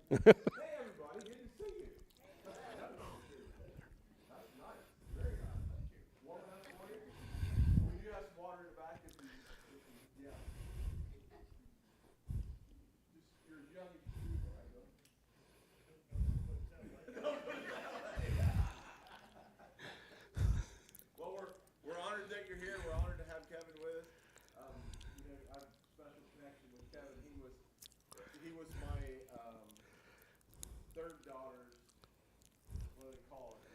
Hey, everybody, good to see you. That's nice. Very nice. Thank you. Warm enough for you? We do have some water in the back if you yeah. Just, you're young and cute, right? Well, we're honored that you're here. We're honored to have Kevin with us. I have a special connection with Kevin. He was my third daughter's, what do they call it?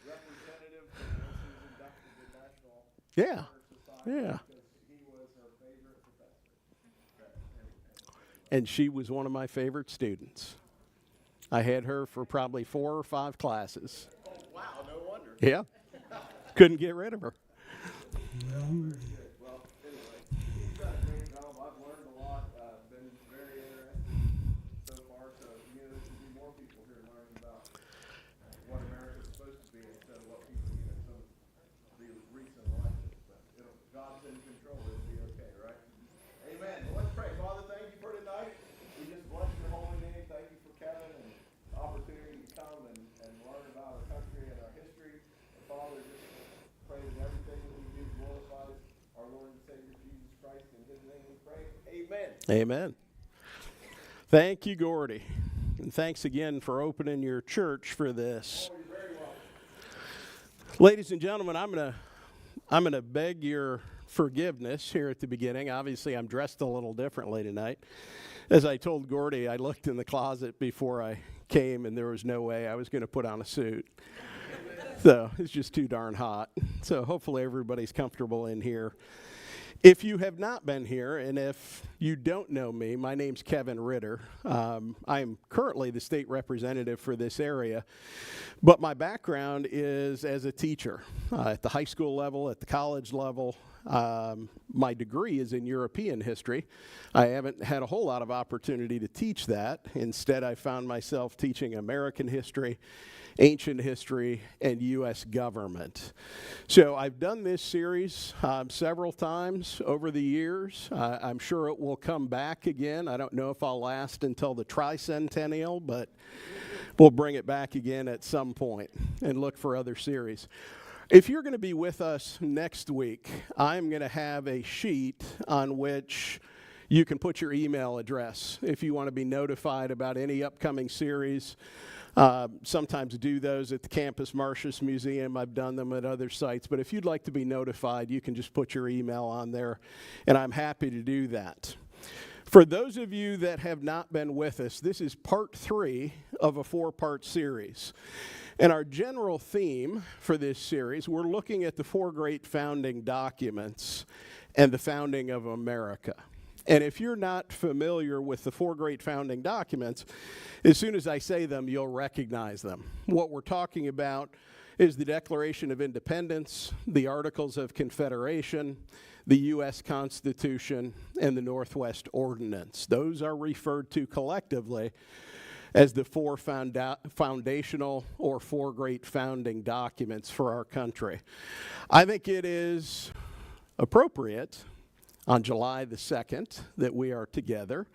Representative when she was inducted to National Yeah. Honor Society Yeah. because he was her favorite professor. And she was one of my favorite students. I had her for probably 4 or 5 classes. Oh, wow, no wonder. Yeah. Couldn't get rid of her. Well, very good. Well, anyway, he's done a great job. I've learned a lot. Been very interested so far. So, there should be more people here learning about what America's supposed to be instead of what people, some of the recent elections. But God's in control. It'll be okay, right? Amen. Well, let's pray. Father, thank you for tonight. We just bless your holy name. Thank you for Kevin and the opportunity to come and learn about our country and our history. And Father, just pray that everything that we do glorifies our Lord and Savior Jesus Christ. In his name we pray. Amen. Amen. Thank you, Gordy. And thanks again for opening your church for this. Oh, you're very welcome. Ladies and gentlemen, I'm gonna beg your forgiveness here at the beginning. Obviously, I'm dressed a little differently tonight. As I told Gordy, I looked in the closet before I came, and there was no way I was going to put on a suit. So it's just too darn hot. So hopefully everybody's comfortable in here. If you have not been here, and if you don't know me, my name's Kevin Ritter. I am currently the state representative for this area, but my background is as a teacher at the high school level, at the college level. My degree is in European history. I haven't had a whole lot of opportunity to teach that. Instead, I found myself teaching American history, ancient history, and U.S. government. So I've done this series several times over the years. I'm sure it will come back again. I don't know if I'll last until the tricentennial, but we'll bring it back again at some point and look for other series. If you're going to be with us next week, I'm going to have a sheet on which you can put your email address if you want to be notified about any upcoming series. Sometimes do those at the Campus Martius Museum. I've done them at other sites. But if you'd like to be notified, you can just put your email on there, and I'm happy to do that. For those of you that have not been with us, this is part 3 of a 4-part series. And our general theme for this series, we're looking at the 4 great founding documents and the founding of America. And if you're not familiar with the 4 great founding documents, as soon as I say them, you'll recognize them. What we're talking about is the Declaration of Independence, the Articles of Confederation, the U.S. Constitution, and the Northwest Ordinance. Those are referred to collectively as the 4 foundational or 4 great founding documents for our country. I think it is appropriate on July the 2nd that we are together,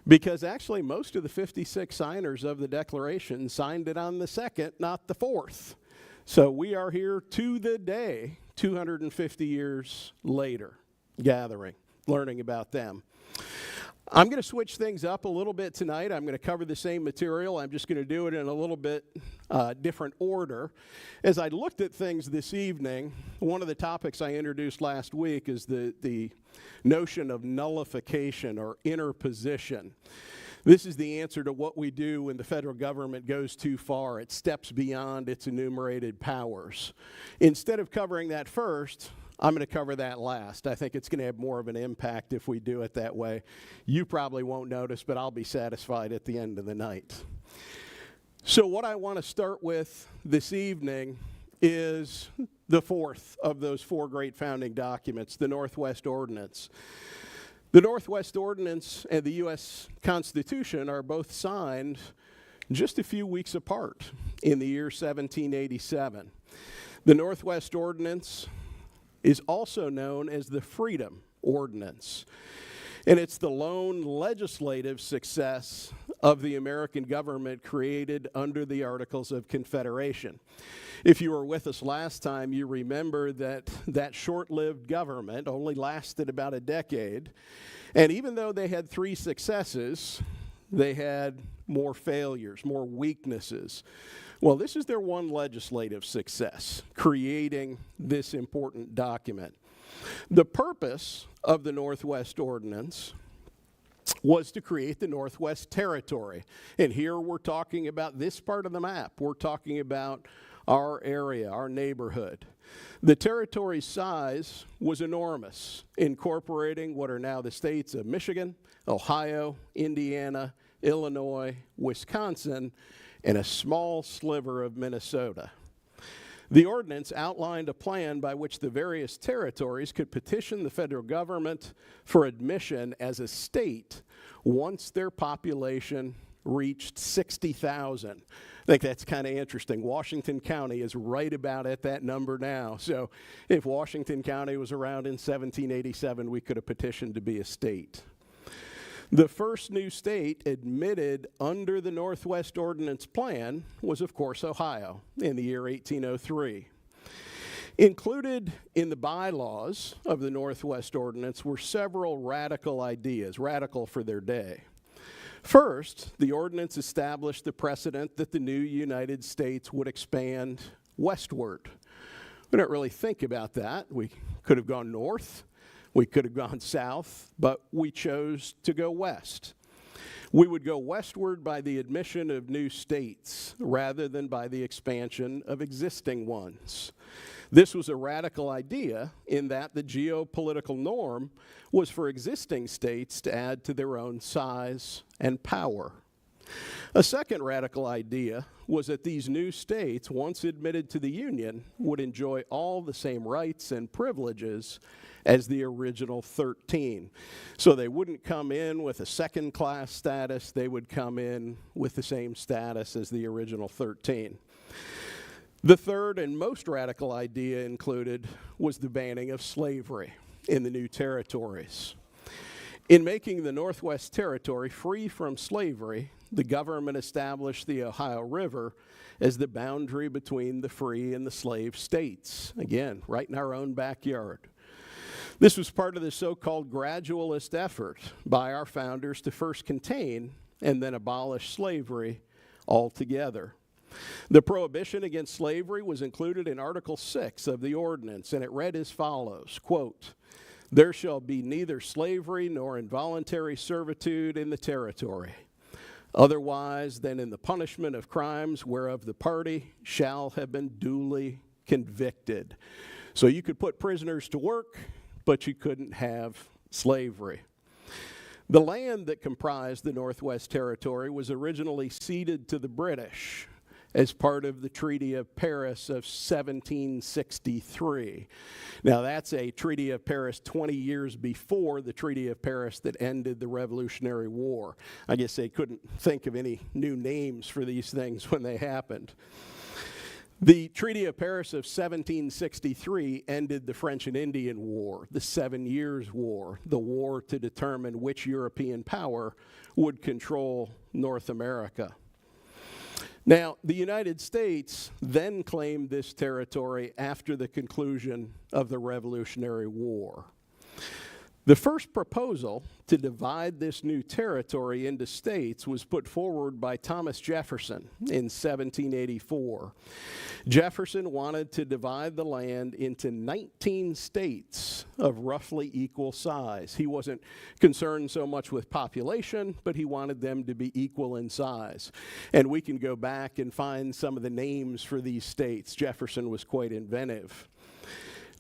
because actually most of the 56 signers of the Declaration signed it on the 2nd, not the 4th. So we are here to the day, 250 years later, gathering, learning about them. I'm going to switch things up a little bit tonight. I'm going to cover the same material. I'm just going to do it in a little bit different order. As I looked at things this evening, one of the topics I introduced last week is the notion of nullification or interposition. This is the answer to what we do when the federal government goes too far. It steps beyond its enumerated powers. Instead of covering that first, I'm going to cover that last. I think it's going to have more of an impact if we do it that way. You probably won't notice, but I'll be satisfied at the end of the night. So what I want to start with this evening is the 4th of those 4 great founding documents, the Northwest Ordinance. The Northwest Ordinance and the U.S. Constitution are both signed just a few weeks apart in the year 1787. The Northwest Ordinance is also known as the Freedom Ordinance. And it's the lone legislative success of the American government created under the Articles of Confederation. If you were with us last time, you remember that that short-lived government only lasted about a decade. And even though they had 3 successes, they had more failures, more weaknesses. Well, this is their one legislative success, creating this important document. The purpose of the Northwest Ordinance was to create the Northwest Territory. And here we're talking about this part of the map. We're talking about our area, our neighborhood. The territory's size was enormous, incorporating what are now the states of Michigan, Ohio, Indiana, Illinois, Wisconsin, and a small sliver of Minnesota. The ordinance outlined a plan by which the various territories could petition the federal government for admission as a state once their population reached 60,000. I think that's kind of interesting. Washington County is right about at that number now. So if Washington County was around in 1787, we could have petitioned to be a state. The first new state admitted under the Northwest Ordinance plan was, of course, Ohio in the year 1803. Included in the bylaws of the Northwest Ordinance were several radical ideas, radical for their day. First, the ordinance established the precedent that the new United States would expand westward. We don't really think about that. We could have gone north. We could have gone south, but we chose to go west. We would go westward by the admission of new states rather than by the expansion of existing ones. This was a radical idea in that the geopolitical norm was for existing states to add to their own size and power. A second radical idea was that these new states, once admitted to the Union, would enjoy all the same rights and privileges as the original 13. So they wouldn't come in with a second-class status, they would come in with the same status as the original 13. The third and most radical idea included was the banning of slavery in the new territories. In making the Northwest Territory free from slavery, the government established the Ohio River as the boundary between the free and the slave states. Again, right in our own backyard. This was part of the so-called gradualist effort by our founders to first contain and then abolish slavery altogether. The prohibition against slavery was included in Article 6 of the ordinance, and it read as follows, quote, "There shall be neither slavery nor involuntary servitude in the territory, otherwise than in the punishment of crimes whereof the party shall have been duly convicted." So you could put prisoners to work, but you couldn't have slavery. The land that comprised the Northwest Territory was originally ceded to the British as part of the Treaty of Paris of 1763. Now that's a Treaty of Paris 20 years before the Treaty of Paris that ended the Revolutionary War. I guess they couldn't think of any new names for these things when they happened. The Treaty of Paris of 1763 ended the French and Indian War, the 7 Years' War, the war to determine which European power would control North America. Now, the United States then claimed this territory after the conclusion of the Revolutionary War. The first proposal to divide this new territory into states was put forward by Thomas Jefferson in 1784. Jefferson wanted to divide the land into 19 states of roughly equal size. He wasn't concerned so much with population, but he wanted them to be equal in size. And we can go back and find some of the names for these states. Jefferson was quite inventive.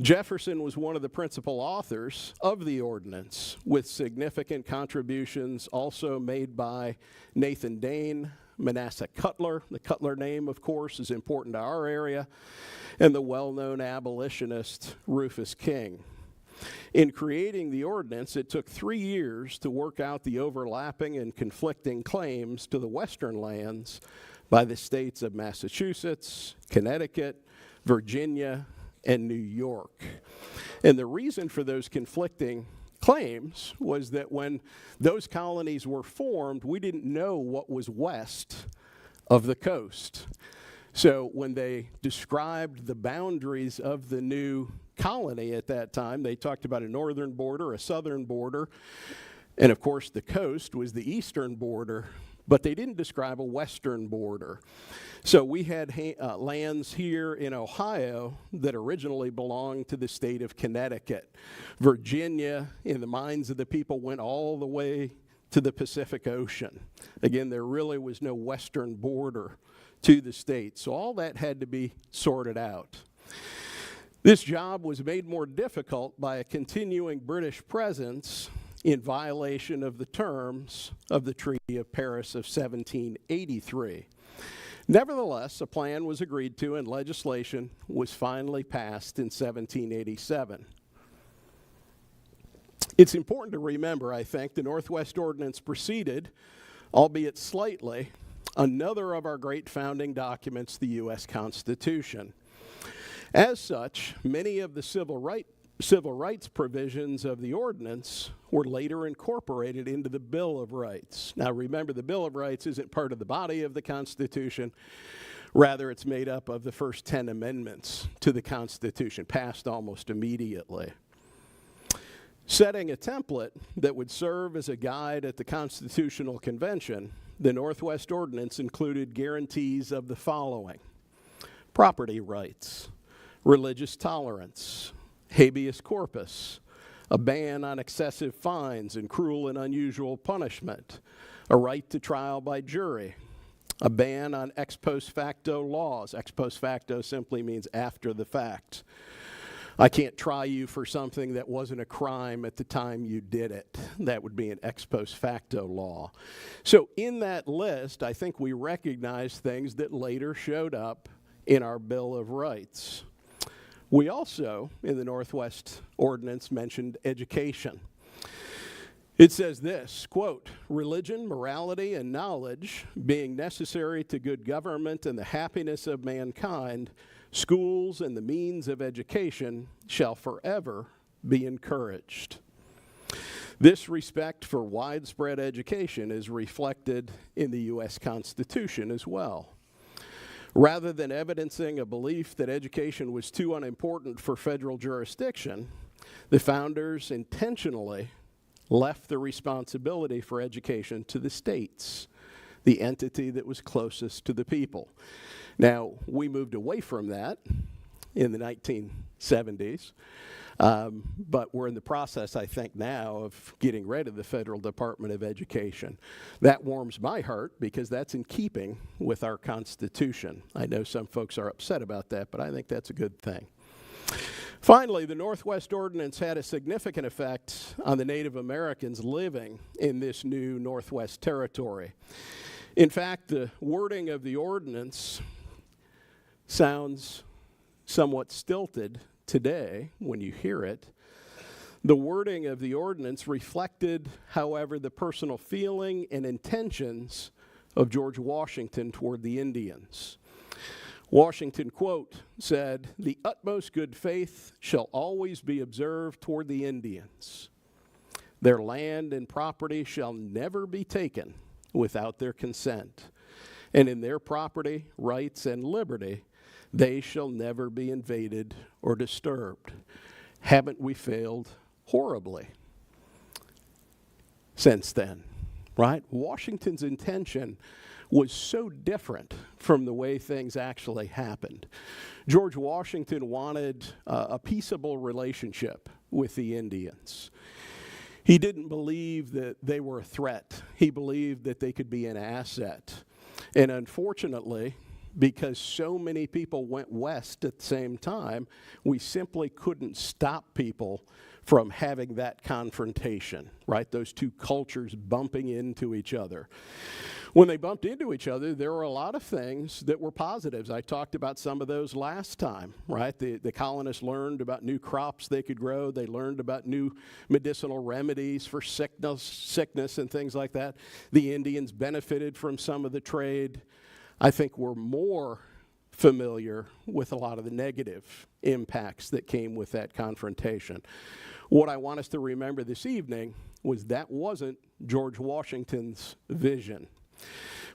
Jefferson was one of the principal authors of the ordinance, with significant contributions also made by Nathan Dane, Manasseh Cutler. The Cutler name, of course, is important to our area, and the well-known abolitionist Rufus King. In creating the ordinance, it took 3 years to work out the overlapping and conflicting claims to the western lands by the states of Massachusetts, Connecticut, Virginia, and New York. And the reason for those conflicting claims was that when those colonies were formed, we didn't know what was west of the coast. So when they described the boundaries of the new colony at that time, they talked about a northern border, a southern border, and of course the coast was the eastern border, but they didn't describe a western border. So we had lands here in Ohio that originally belonged to the state of Connecticut. Virginia, in the minds of the people, went all the way to the Pacific Ocean. Again, there really was no western border to the state. So all that had to be sorted out. This job was made more difficult by a continuing British presence in violation of the terms of the Treaty of Paris of 1783. Nevertheless, a plan was agreed to and legislation was finally passed in 1787. It's important to remember, I think, the Northwest Ordinance preceded, albeit slightly, another of our great founding documents, the U.S. Constitution. As such, many of the civil rights provisions of the ordinance were later incorporated into the Bill of Rights. Now remember, the Bill of Rights isn't part of the body of the Constitution. Rather, it's made up of the first 10 amendments to the Constitution, passed almost immediately. Setting a template that would serve as a guide at the Constitutional Convention, the Northwest Ordinance included guarantees of the following: property rights, religious tolerance, habeas corpus, a ban on excessive fines and cruel and unusual punishment, a right to trial by jury, a ban on ex post facto laws. Ex post facto simply means after the fact. I can't try you for something that wasn't a crime at the time you did it. That would be an ex post facto law. So in that list, I think we recognize things that later showed up in our Bill of Rights. We also, in the Northwest Ordinance, mentioned education. It says this, quote, religion, morality, and knowledge being necessary to good government and the happiness of mankind, schools and the means of education shall forever be encouraged. This respect for widespread education is reflected in the U.S. Constitution as well. Rather than evidencing a belief that education was too unimportant for federal jurisdiction, the founders intentionally left the responsibility for education to the states, the entity that was closest to the people. Now, we moved away from that in the 1970s, but we're in the process, I think, now of getting rid of the Federal Department of Education. That warms my heart because that's in keeping with our Constitution. I know some folks are upset about that, but I think that's a good thing. Finally, the Northwest Ordinance had a significant effect on the Native Americans living in this new Northwest Territory. In fact, the wording of the ordinance sounds somewhat stilted today when you hear it. The wording of the ordinance reflected, however, the personal feeling and intentions of George Washington toward the Indians. Washington, quote, said, "The utmost good faith shall always be observed toward the Indians. Their land and property shall never be taken without their consent, and in their property, rights, and liberty, they shall never be invaded or disturbed." Haven't we failed horribly since then, right? Washington's intention was so different from the way things actually happened. George Washington wanted a peaceable relationship with the Indians. He didn't believe that they were a threat. He believed that they could be an asset. And unfortunately, because so many people went west at the same time, we simply couldn't stop people from having that confrontation, right? Those two cultures bumping into each other. When they bumped into each other, there were a lot of things that were positives. I talked about some of those last time, right? The colonists learned about new crops they could grow. They learned about new medicinal remedies for sickness and things like that. The Indians benefited from some of the trade. I think we're more familiar with a lot of the negative impacts that came with that confrontation. What I want us to remember this evening was that wasn't George Washington's vision.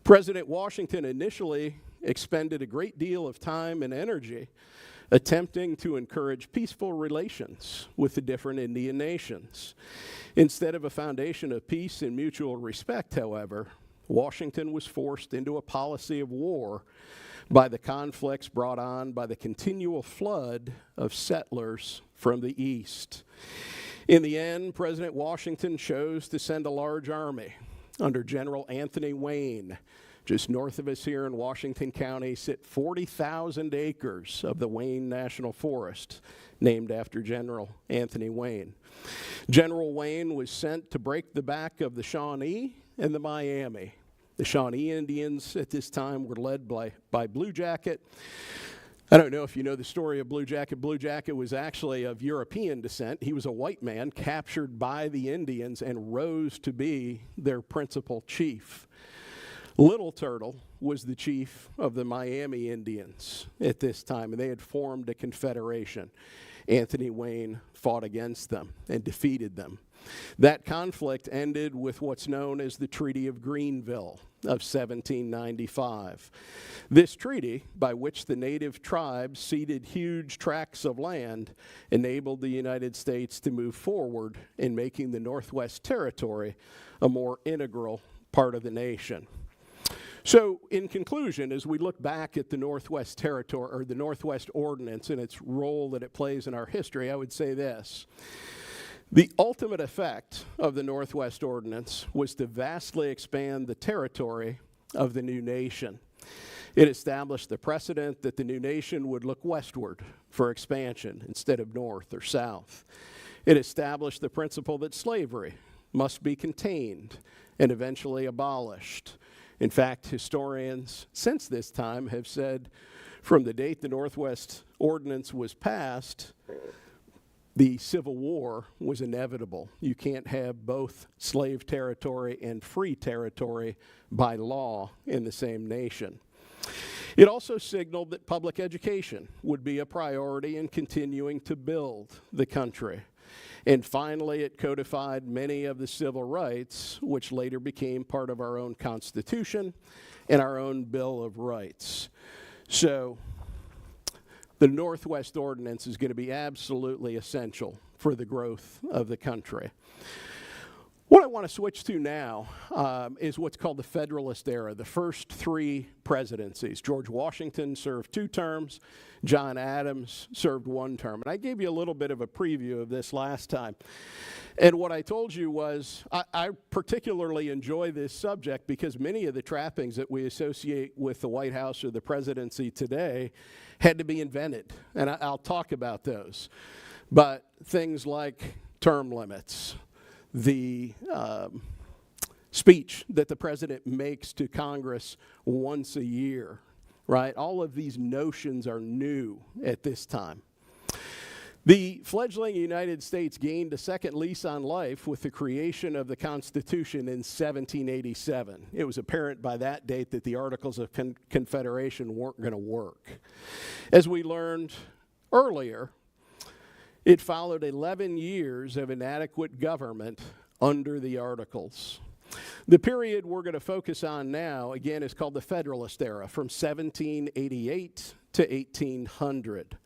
President Washington initially expended a great deal of time and energy attempting to encourage peaceful relations with the different Indian nations. Instead of a foundation of peace and mutual respect, however, Washington was forced into a policy of war by the conflicts brought on by the continual flood of settlers from the east. In the end, President Washington chose to send a large army under General Anthony Wayne. Just north of us here in Washington County sit 40,000 acres of the Wayne National Forest, named after General Anthony Wayne. General Wayne was sent to break the back of the Shawnee and the Miami. The Shawnee Indians at this time were led by Blue Jacket. I don't know if you know the story of Blue Jacket. Blue Jacket was actually of European descent. He was a white man captured by the Indians and rose to be their principal chief. Little Turtle was the chief of the Miami Indians at this time, and they had formed a confederation. Anthony Wayne fought against them and defeated them. That conflict ended with what's known as the Treaty of Greenville of 1795. This treaty, by which the native tribes ceded huge tracts of land, enabled the United States to move forward in making the Northwest Territory a more integral part of the nation. So, in conclusion, as we look back at the Northwest Territory, or the Northwest Ordinance and its role that it plays in our history, I would say this. The ultimate effect of the Northwest Ordinance was to vastly expand the territory of the new nation. It established the precedent that the new nation would look westward for expansion instead of north or south. It established the principle that slavery must be contained and eventually abolished. In fact, historians since this time have said from the date the Northwest Ordinance was passed, the Civil War was inevitable. You can't have both slave territory and free territory by law in the same nation. It also signaled that public education would be a priority in continuing to build the country. And finally, it codified many of the civil rights, which later became part of our own Constitution and our own Bill of Rights. So, the Northwest Ordinance is going to be absolutely essential for the growth of the country. What I want to switch to now is what's called the Federalist Era, the first three presidencies. George Washington served 2 terms. John Adams served 1 term. And I gave you a little bit of a preview of this last time. And what I told you was I particularly enjoy this subject because many of the trappings that we associate with the White House or the presidency today had to be invented. And I'll talk about those. But things like term limits, the speech that the president makes to Congress once a year, right? All of these notions are new at this time. The fledgling United States gained a second lease on life with the creation of the Constitution in 1787. It was apparent by that date that the Articles of Confederation weren't going to work. As we learned earlier, it followed 11 years of inadequate government under the Articles. The period we're going to focus on now, again, is called the Federalist Era, from 1788 to 1800.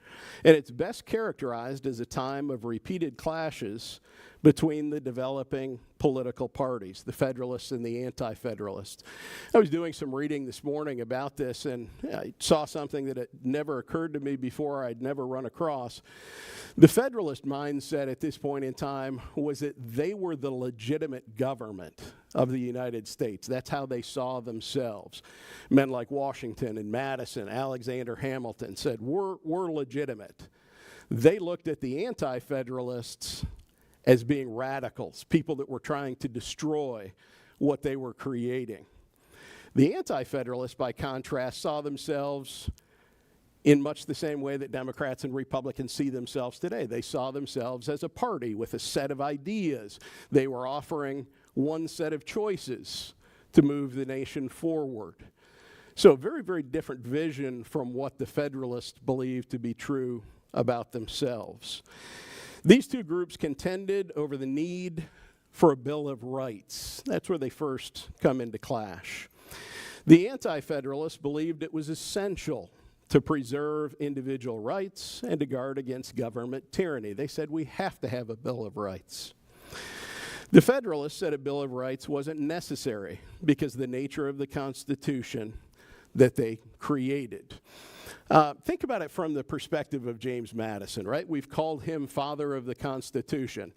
And it's best characterized as a time of repeated clashes between the developing political parties, the Federalists and the Anti-Federalists. I was doing some reading this morning about this, and I saw something that had never occurred to me before, I'd never run across. The Federalist mindset at this point in time was that they were the legitimate government of the United States. That's how they saw themselves. Men like Washington and Madison, Alexander Hamilton said, we're legitimate. They looked at the Anti-Federalists as being radicals, people that were trying to destroy what they were creating. The Anti-Federalists, by contrast, saw themselves in much the same way that Democrats and Republicans see themselves today. They saw themselves as a party with a set of ideas. They were offering one set of choices to move the nation forward. So very, very different vision from what the Federalists believed to be true about themselves. These two groups contended over the need for a Bill of Rights. That's where they first come into clash. The Anti-Federalists believed it was essential to preserve individual rights and to guard against government tyranny. They said we have to have a Bill of Rights. The Federalists said a Bill of Rights wasn't necessary because of the nature of the Constitution that they created. Think about it from the perspective of James Madison, right? We've called him father of the Constitution.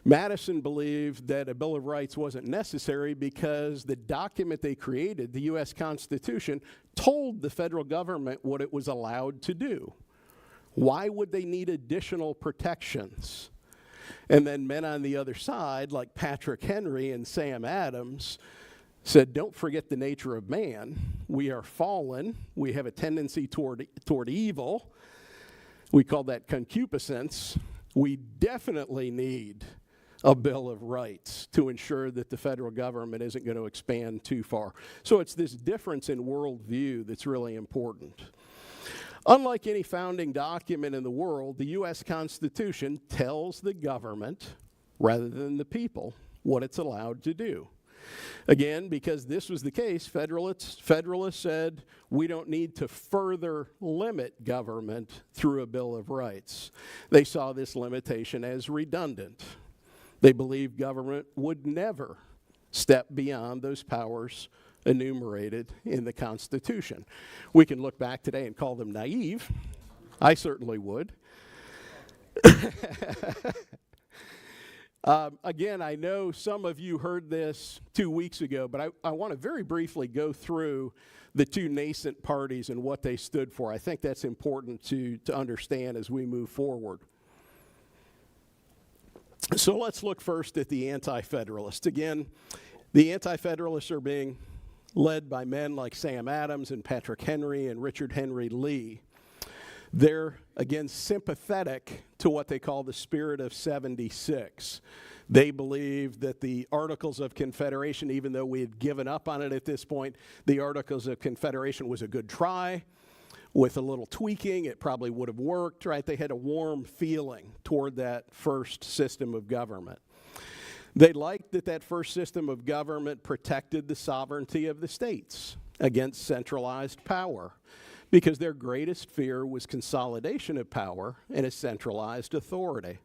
Madison believed that a Bill of Rights wasn't necessary because the document they created, the U.S. Constitution, told the federal government what it was allowed to do. Why would they need additional protections? And then men on the other side, like Patrick Henry and Sam Adams, said, don't forget the nature of man. We are fallen. We have a tendency toward evil. We call that concupiscence. We definitely need a Bill of Rights to ensure that the federal government isn't going to expand too far. So it's this difference in worldview that's really important. Unlike any founding document in the world, the U.S. Constitution tells the government, rather than the people, what it's allowed to do. Again, because this was the case, Federalists said we don't need to further limit government through a Bill of Rights. They saw this limitation as redundant. They believed government would never step beyond those powers enumerated in the Constitution. We can look back today and call them naive. I certainly would. Again, I know some of you heard this 2 weeks ago, but I want to very briefly go through the two nascent parties and what they stood for. I think that's important to understand as we move forward. So let's look first at the Anti-Federalists. Again, the Anti-Federalists are being led by men like Sam Adams and Patrick Henry and Richard Henry Lee. They're, again, sympathetic to what they call the spirit of 76. They believe that the Articles of Confederation, even though we had given up on it at this point, the Articles of Confederation was a good try. With a little tweaking, it probably would have worked, right? They had a warm feeling toward that first system of government. They liked that first system of government protected the sovereignty of the states against centralized power, because their greatest fear was consolidation of power and a centralized authority.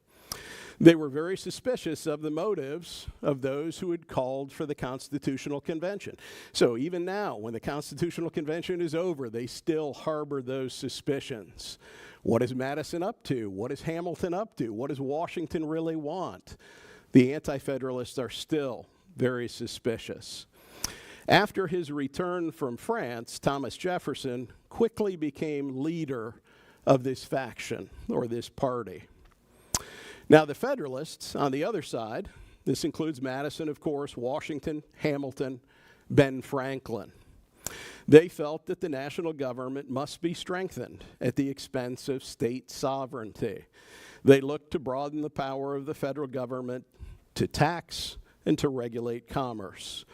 They were very suspicious of the motives of those who had called for the Constitutional Convention. So even now, when the Constitutional Convention is over, they still harbor those suspicions. What is Madison up to? What is Hamilton up to? What does Washington really want? The Anti-Federalists are still very suspicious. After his return from France, Thomas Jefferson quickly became leader of this faction, or this party. Now, the Federalists, on the other side, this includes Madison, of course, Washington, Hamilton, Ben Franklin. They felt that the national government must be strengthened at the expense of state sovereignty. They looked to broaden the power of the federal government to tax and to regulate commerce.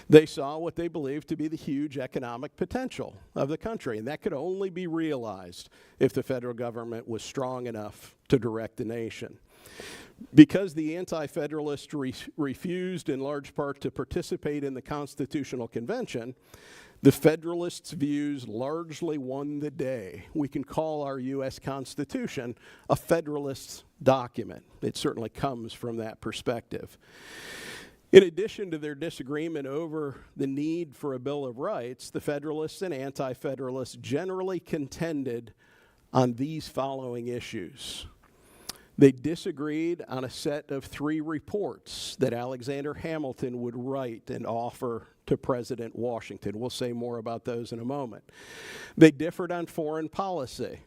They saw what they believed to be the huge economic potential of the country, and that could only be realized if the federal government was strong enough to direct the nation. Because the Anti-Federalists refused in large part to participate in the Constitutional Convention, the Federalists' views largely won the day. We can call our U.S. Constitution a Federalist document. It certainly comes from that perspective. In addition to their disagreement over the need for a Bill of Rights, the Federalists and Anti-Federalists generally contended on these following issues. They disagreed on a set of 3 reports that Alexander Hamilton would write and offer to President Washington. We'll say more about those in a moment. They differed on foreign policy.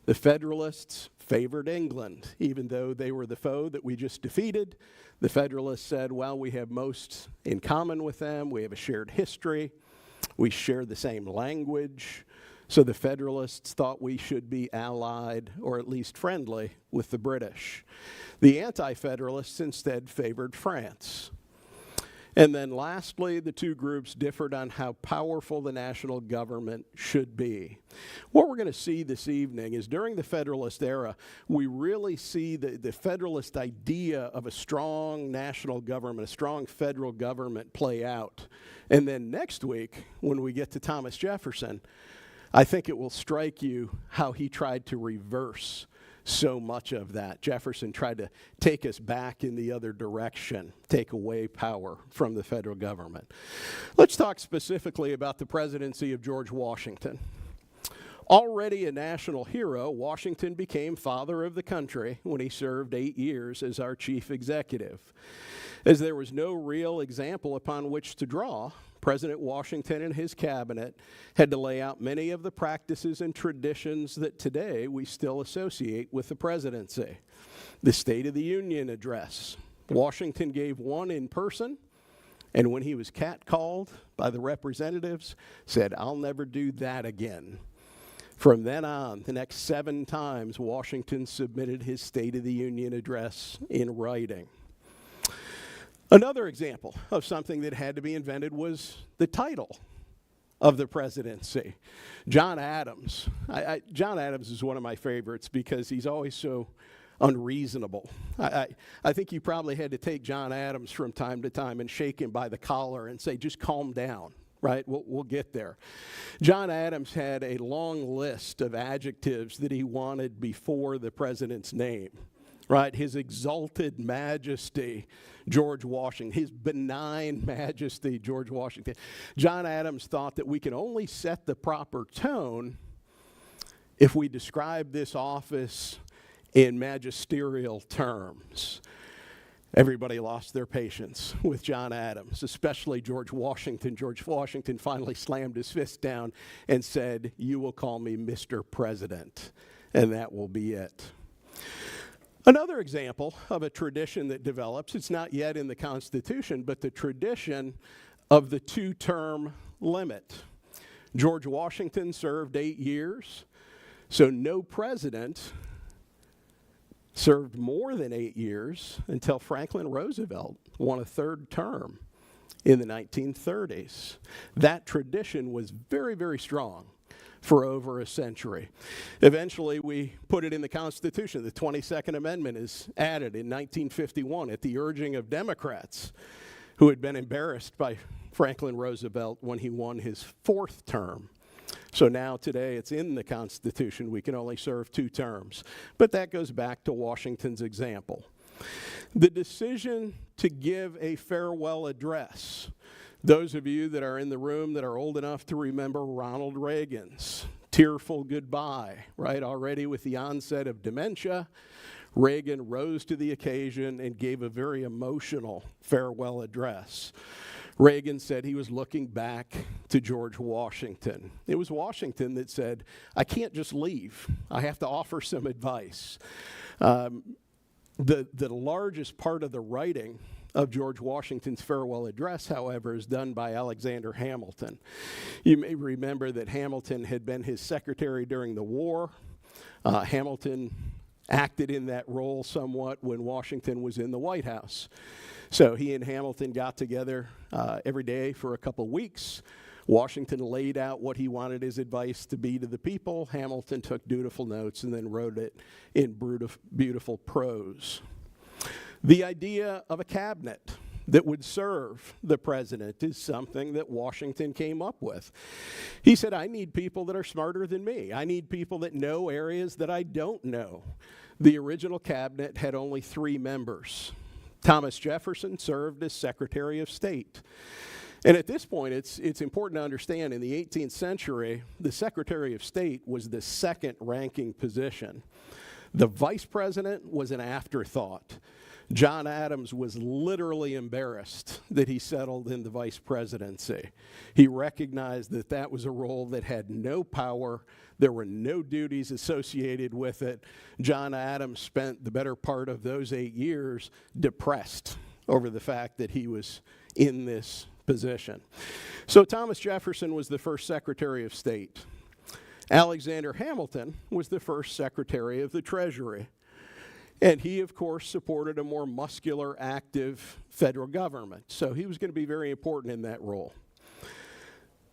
The Federalists favored England, even though they were the foe that we just defeated. The Federalists said, well, we have most in common with them. We have a shared history. We share the same language. So the Federalists thought we should be allied, or at least friendly, with the British. The Anti-Federalists instead favored France. And then lastly, the two groups differed on how powerful the national government should be. What we're going to see this evening is during the Federalist era, we really see the Federalist idea of a strong national government, a strong federal government play out. And then next week, when we get to Thomas Jefferson, I think it will strike you how he tried to reverse so much of that. Jefferson tried to take us back in the other direction, take away power from the federal government. Let's talk specifically about the presidency of George Washington. Already a national hero, Washington became father of the country when he served 8 years as our chief executive. As there was no real example upon which to draw, President Washington and his cabinet had to lay out many of the practices and traditions that today we still associate with the presidency. The State of the Union address. Washington gave one in person, and when he was catcalled by the representatives, said, "I'll never do that again." From then on, the next 7 times, Washington submitted his State of the Union address in writing. Another example of something that had to be invented was the title of the presidency. John Adams. John Adams is one of my favorites because he's always so unreasonable. I think you probably had to take John Adams from time to time and shake him by the collar and say, just calm down, right? We'll get there. John Adams had a long list of adjectives that he wanted before the president's name. Right, his exalted majesty, George Washington, his benign majesty, George Washington. John Adams thought that we can only set the proper tone if we describe this office in magisterial terms. Everybody lost their patience with John Adams, especially George Washington. George Washington finally slammed his fist down and said, "You will call me Mr. President," and that will be it. Another example of a tradition that develops, it's not yet in the Constitution, but the tradition of the 2-term limit. George Washington served 8 years, so no president served more than 8 years until Franklin Roosevelt won a 3rd term in the 1930s. That tradition was very, very strong for over a century. Eventually, we put it in the Constitution. The 22nd Amendment is added in 1951 at the urging of Democrats who had been embarrassed by Franklin Roosevelt when he won his 4th term. So now today it's in the Constitution. We can only serve 2 terms. But that goes back to Washington's example. The decision to give a farewell address. Those of you that are in the room that are old enough to remember Ronald Reagan's tearful goodbye, right? Already with the onset of dementia, Reagan rose to the occasion and gave a very emotional farewell address. Reagan said he was looking back to George Washington. It was Washington that said, "I can't just leave. I have to offer some advice." The largest part of the writing of George Washington's farewell address, however, is done by Alexander Hamilton. You may remember that Hamilton had been his secretary during the war. Hamilton acted in that role somewhat when Washington was in the White House. So he and Hamilton got together every day for a couple weeks. Washington laid out what he wanted his advice to be to the people. Hamilton took dutiful notes and then wrote it in beautiful prose. The idea of a cabinet that would serve the president is something that Washington came up with. He said, "I need people that are smarter than me. I need people that know areas that I don't know." The original cabinet had only 3 members. Thomas Jefferson served as Secretary of State. And at this point, it's important to understand, in the 18th century, the Secretary of State was the 2nd ranking position. The Vice President was an afterthought. John Adams was literally embarrassed that he settled in the vice presidency. He recognized that that was a role that had no power. There were no duties associated with it. John Adams spent the better part of those 8 years depressed over the fact that he was in this position. So Thomas Jefferson was the first Secretary of State. Alexander Hamilton was the first Secretary of the Treasury. And he, of course, supported a more muscular, active federal government. So he was going to be very important in that role.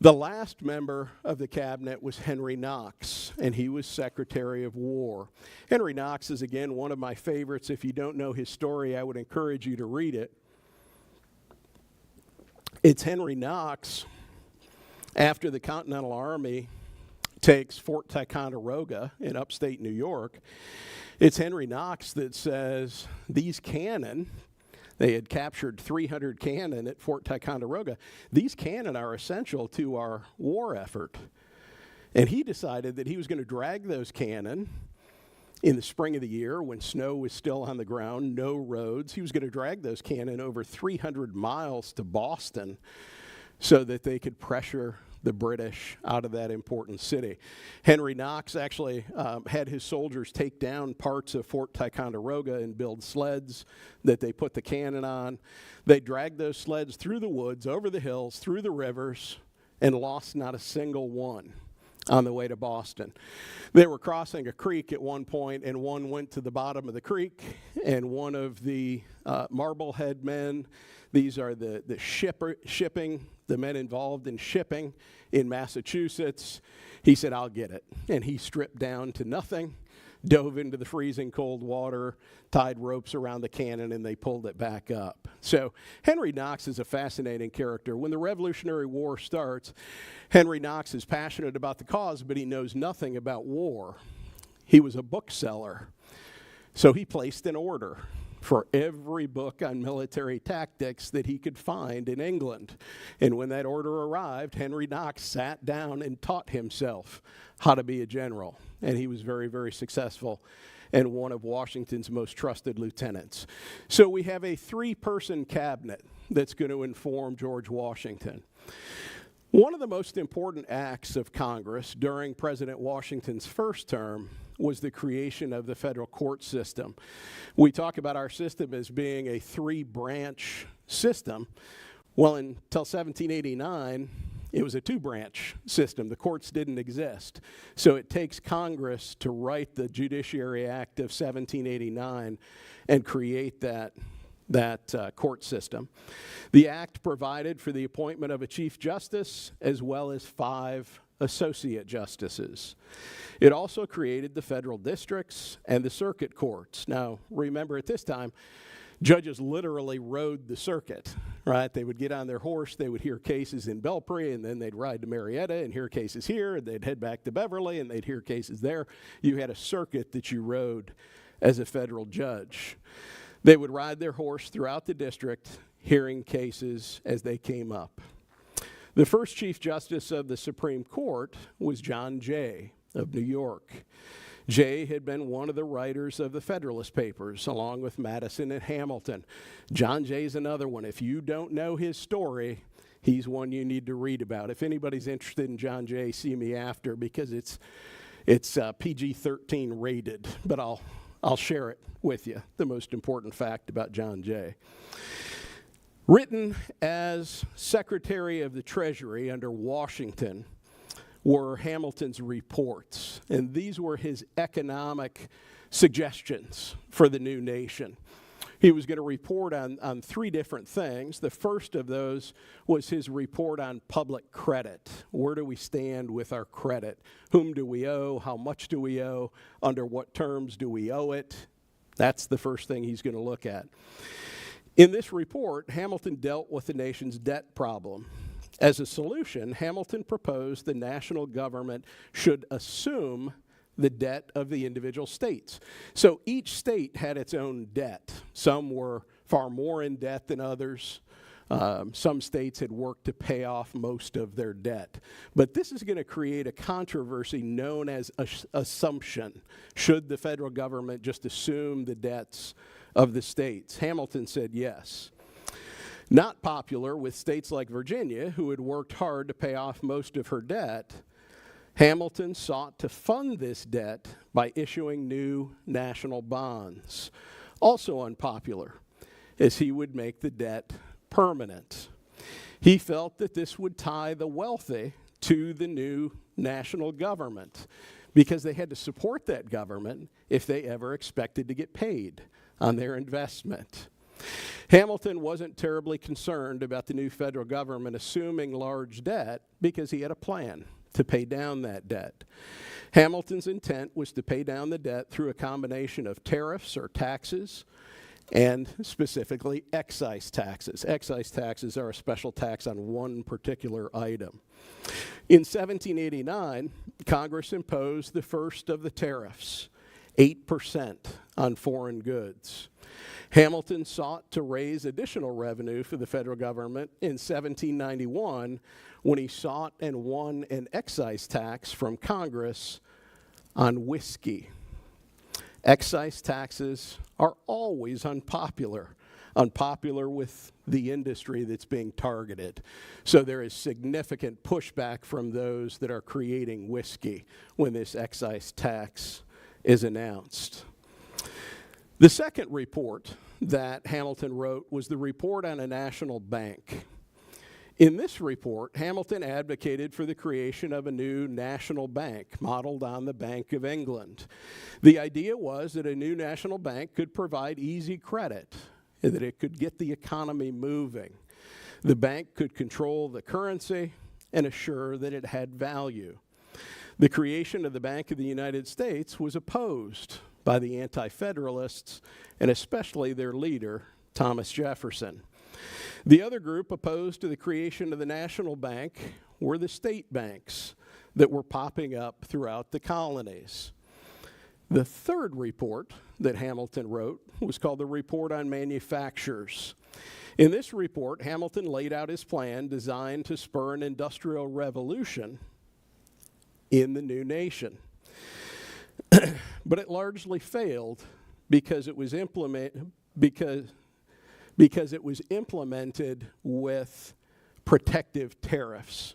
The last member of the cabinet was Henry Knox, and he was Secretary of War. Henry Knox is, again, one of my favorites. If you don't know his story, I would encourage you to read it. It's Henry Knox, after the Continental Army takes Fort Ticonderoga in upstate New York, it's Henry Knox that says, these cannon, they had captured 300 cannon at Fort Ticonderoga, these cannon are essential to our war effort. And he decided that he was going to drag those cannon in the spring of the year when snow was still on the ground, no roads. He was going to drag those cannon over 300 miles to Boston so that they could pressure the British out of that important city. Henry Knox actually had his soldiers take down parts of Fort Ticonderoga and build sleds that they put the cannon on. They dragged those sleds through the woods, over the hills, through the rivers, and lost not a single one on the way to Boston. They were crossing a creek at one point, and one went to the bottom of the creek, and one of the Marblehead men, these are the shipping, the men involved in shipping in Massachusetts, he said, I'll get it. And he stripped down to nothing, dove into the freezing cold water, tied ropes around the cannon, and they pulled it back up. So Henry Knox is a fascinating character. When the Revolutionary War starts, Henry Knox is passionate about the cause, but he knows nothing about war. He was a bookseller. So he placed an order for every book on military tactics that he could find in England. And when that order arrived, Henry Knox sat down and taught himself how to be a general. And he was very, very successful and one of Washington's most trusted lieutenants. So we have a three-person cabinet that's going to inform George Washington. One of the most important acts of Congress during President Washington's first term was the creation of the federal court system. We talk about our system as being a three-branch system. Well, until 1789, it was a two-branch system. The courts didn't exist. So it takes Congress to write the Judiciary Act of 1789 and create that court system. The act provided for the appointment of a Chief Justice as well as 5 associate justices. It also created the federal districts and the circuit courts. Now, remember at this time, judges literally rode the circuit, right? They would get on their horse, they would hear cases in Belpre, and then they'd ride to Marietta and hear cases here, and they'd head back to Beverly, and they'd hear cases there. You had a circuit that you rode as a federal judge. They would ride their horse throughout the district, hearing cases as they came up. The first Chief Justice of the Supreme Court was John Jay of New York. Jay had been one of the writers of the Federalist Papers, along with Madison and Hamilton. John Jay's another one. If you don't know his story, he's one you need to read about. If anybody's interested in John Jay, see me after, because it's PG-13 rated, but I'll share it with you, the most important fact about John Jay. Written as Secretary of the Treasury under Washington were Hamilton's reports, and these were his economic suggestions for the new nation. He was going to report on 3 different things. The first of those was his report on public credit. Where do we stand with our credit? Whom do we owe? How much do we owe? Under what terms do we owe it? That's the first thing he's going to look at. In this report, Hamilton dealt with the nation's debt problem. As a solution, Hamilton proposed the national government should assume the debt of the individual states. So each state had its own debt. Some were far more in debt than others. Some states had worked to pay off most of their debt. But this is going to create a controversy known as assumption. Should the federal government just assume the debts of the states? Hamilton said yes. Not popular with states like Virginia, who had worked hard to pay off most of her debt, Hamilton sought to fund this debt by issuing new national bonds. Also unpopular, as he would make the debt permanent. He felt that this would tie the wealthy to the new national government because they had to support that government if they ever expected to get paid on their investment. Hamilton wasn't terribly concerned about the new federal government assuming large debt because he had a plan to pay down that debt. Hamilton's intent was to pay down the debt through a combination of tariffs or taxes and specifically excise taxes. Excise taxes are a special tax on one particular item. In 1789, Congress imposed the first of the tariffs, 8% on foreign goods. Hamilton sought to raise additional revenue for the federal government in 1791 when he sought and won an excise tax from Congress on whiskey. Excise taxes are always unpopular with the industry that's being targeted. So there is significant pushback from those that are creating whiskey when this excise tax is announced. The second report that Hamilton wrote was the report on a national bank. In this report, Hamilton advocated for the creation of a new national bank modeled on the Bank of England. The idea was that a new national bank could provide easy credit, and that it could get the economy moving. The bank could control the currency and assure that it had value. The creation of the Bank of the United States was opposed by the Anti-Federalists, and especially their leader, Thomas Jefferson. The other group opposed to the creation of the national bank were the state banks that were popping up throughout the colonies. The third report that Hamilton wrote was called the Report on Manufactures. In this report, Hamilton laid out his plan designed to spur an industrial revolution in the new nation. But it largely failed because it was implemented with protective tariffs.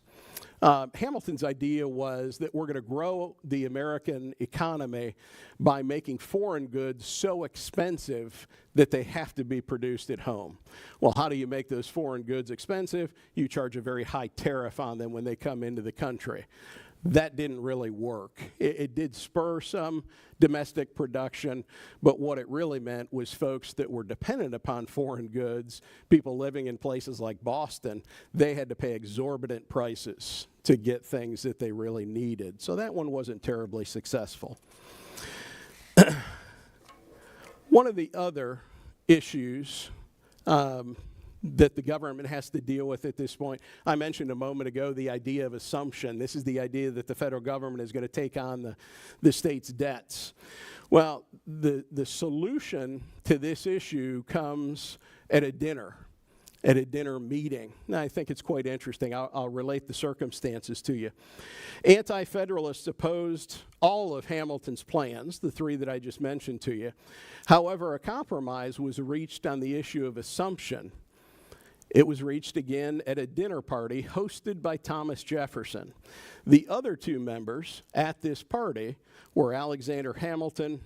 Hamilton's idea was that we're going to grow the American economy by making foreign goods so expensive that they have to be produced at home. Well, how do you make those foreign goods expensive? You charge a very high tariff on them when they come into the country. That didn't really work. It did spur some domestic production, but what it really meant was folks that were dependent upon foreign goods, people living in places like Boston, they had to pay exorbitant prices to get things that they really needed. So that one wasn't terribly successful. One of the other issues that the government has to deal with at this point. I mentioned a moment ago the idea of assumption. This is the idea that the federal government is going to take on the state's debts. Well, the solution to this issue comes at a dinner meeting. Now, I think it's quite interesting. I'll relate the circumstances to you. Anti-Federalists opposed all of Hamilton's plans, the three that I just mentioned to you. However, a compromise was reached on the issue of assumption. It was reached again at a dinner party hosted by Thomas Jefferson. The other two members at this party were Alexander Hamilton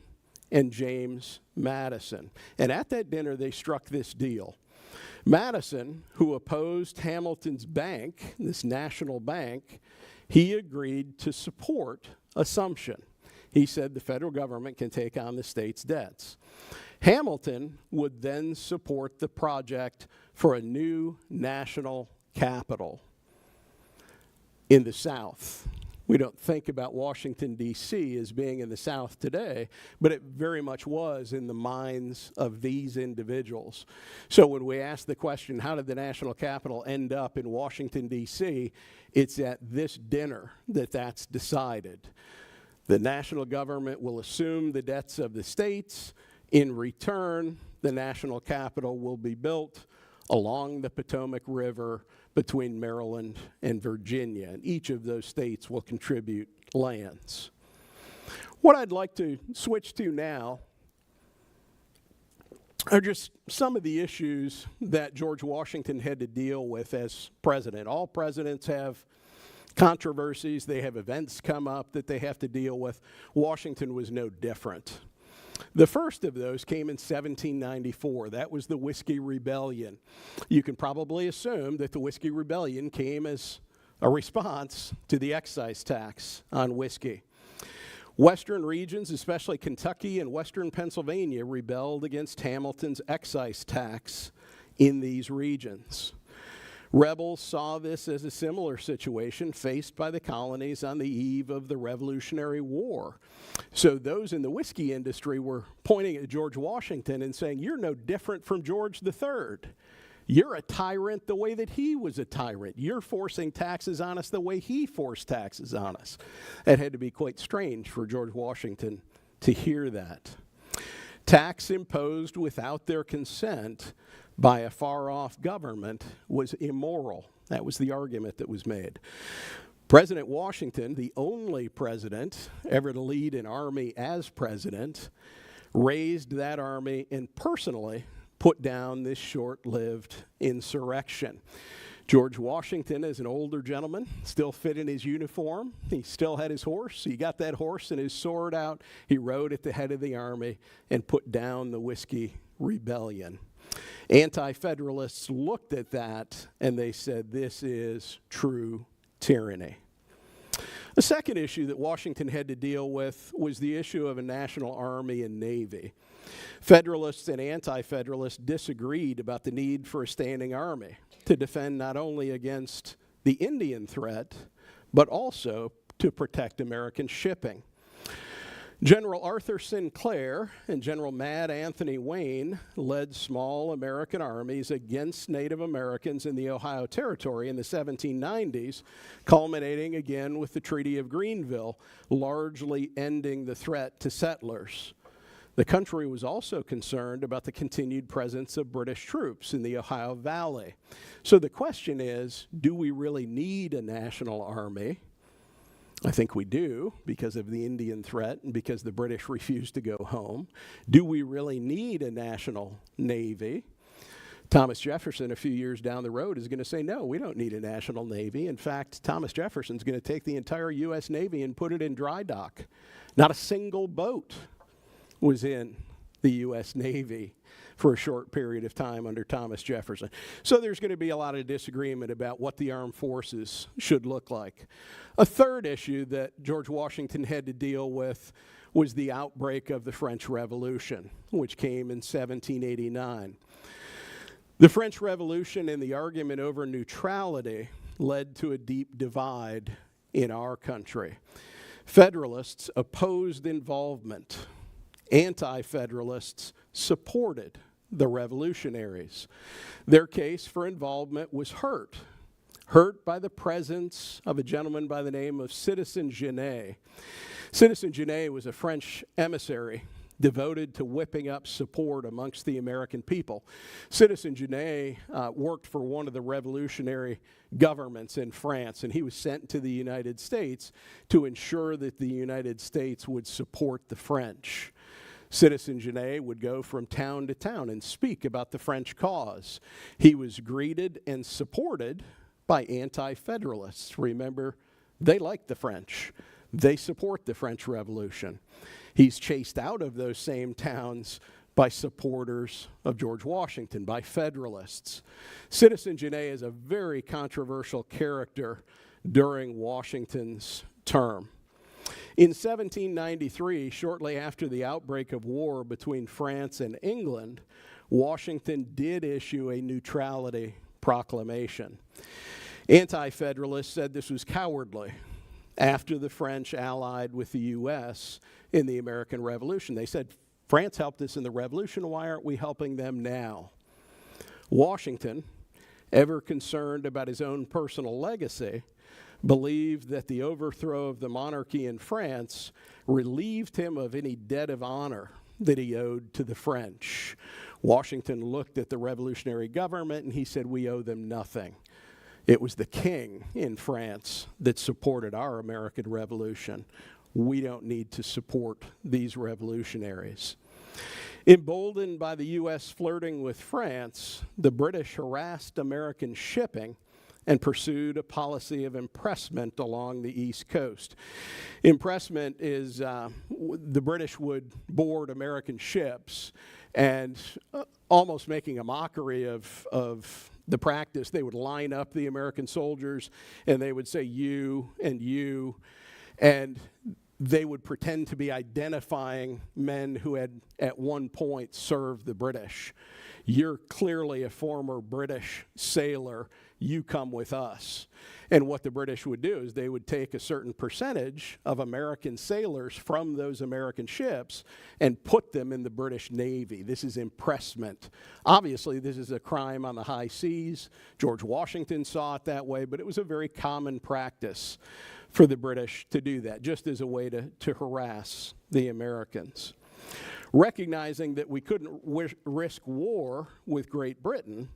and James Madison. And at that dinner, they struck this deal. Madison, who opposed Hamilton's bank, this national bank, he agreed to support assumption. He said the federal government can take on the state's debts. Hamilton would then support the project for a new national capital in the South. We don't think about Washington, D.C. as being in the South today, but it very much was in the minds of these individuals. So when we ask the question, how did the national capital end up in Washington, D.C., it's at this dinner that that's decided. The national government will assume the debts of the states. In return, the national capital will be built along the Potomac River between Maryland and Virginia, and each of those states will contribute lands. What I'd like to switch to now are just some of the issues that George Washington had to deal with as president. All presidents have controversies, they have events come up that they have to deal with. Washington was no different. The first of those came in 1794. That was the Whiskey Rebellion. You can probably assume that the Whiskey Rebellion came as a response to the excise tax on whiskey. Western regions, especially Kentucky and western Pennsylvania, rebelled against Hamilton's excise tax in these regions. Rebels saw this as a similar situation faced by the colonies on the eve of the Revolutionary War. So those in the whiskey industry were pointing at George Washington and saying, "You're no different from George III. You're a tyrant the way that he was a tyrant. You're forcing taxes on us the way he forced taxes on us." It had to be quite strange for George Washington to hear that. Tax imposed without their consent by a far-off government was immoral. That was the argument that was made. President Washington, the only president ever to lead an army as president, raised that army and personally put down this short-lived insurrection. George Washington, as an older gentleman, still fit in his uniform. He still had his horse. He got that horse and his sword out. He rode at the head of the army and put down the whiskey rebellion. Anti-Federalists looked at that and they said, this is true tyranny. The second issue that Washington had to deal with was the issue of a national army and navy. Federalists and anti-Federalists disagreed about the need for a standing army to defend not only against the Indian threat, but also to protect American shipping. General Arthur Sinclair and General Mad Anthony Wayne led small American armies against Native Americans in the Ohio Territory in the 1790s, culminating again with the Treaty of Greenville, largely ending the threat to settlers. The country was also concerned about the continued presence of British troops in the Ohio Valley. So the question is, do we really need a national army? I think we do, because of the Indian threat and because the British refused to go home. Do we really need a national navy? Thomas Jefferson, a few years down the road, is going to say, no, we don't need a national navy. In fact, Thomas Jefferson's going to take the entire U.S. Navy and put it in dry dock. Not a single boat was in the U.S. Navy for a short period of time under Thomas Jefferson. So there's going to be a lot of disagreement about what the armed forces should look like. A third issue that George Washington had to deal with was the outbreak of the French Revolution, which came in 1789. The French Revolution and the argument over neutrality led to a deep divide in our country. Federalists opposed involvement. Anti-Federalists supported the revolutionaries. Their case for involvement was hurt by the presence of a gentleman by the name of Citizen Genet. Citizen Genet was a French emissary devoted to whipping up support amongst the American people. Citizen Genet worked for one of the revolutionary governments in France, and he was sent to the United States to ensure that the United States would support the French. Citizen Genet would go from town to town and speak about the French cause. He was greeted and supported by anti-Federalists. Remember, they like the French. They support the French Revolution. He's chased out of those same towns by supporters of George Washington, by Federalists. Citizen Genet is a very controversial character during Washington's term. In 1793, shortly after the outbreak of war between France and England, Washington did issue a neutrality proclamation. Anti-Federalists said this was cowardly after the French allied with the U.S. in the American Revolution. They said, France helped us in the Revolution, why aren't we helping them now? Washington, ever concerned about his own personal legacy, believed that the overthrow of the monarchy in France relieved him of any debt of honor that he owed to the French. Washington looked at the revolutionary government and he said, we owe them nothing. It was the king in France that supported our American Revolution. We don't need to support these revolutionaries. Emboldened by the U.S. flirting with France, the British harassed American shipping and pursued a policy of impressment along the East Coast. Impressment is the British would board American ships and almost making a mockery of the practice. They would line up the American soldiers, and they would say, you and you, and they would pretend to be identifying men who had at one point served the British. You're clearly a former British sailor. You come with us. And what the British would do is they would take a certain percentage of American sailors from those American ships and put them in the British Navy. This is impressment. Obviously, this is a crime on the high seas. George Washington saw it that way, but it was a very common practice for the British to do that, just as a way to harass the Americans. Recognizing that we couldn't risk war with Great Britain,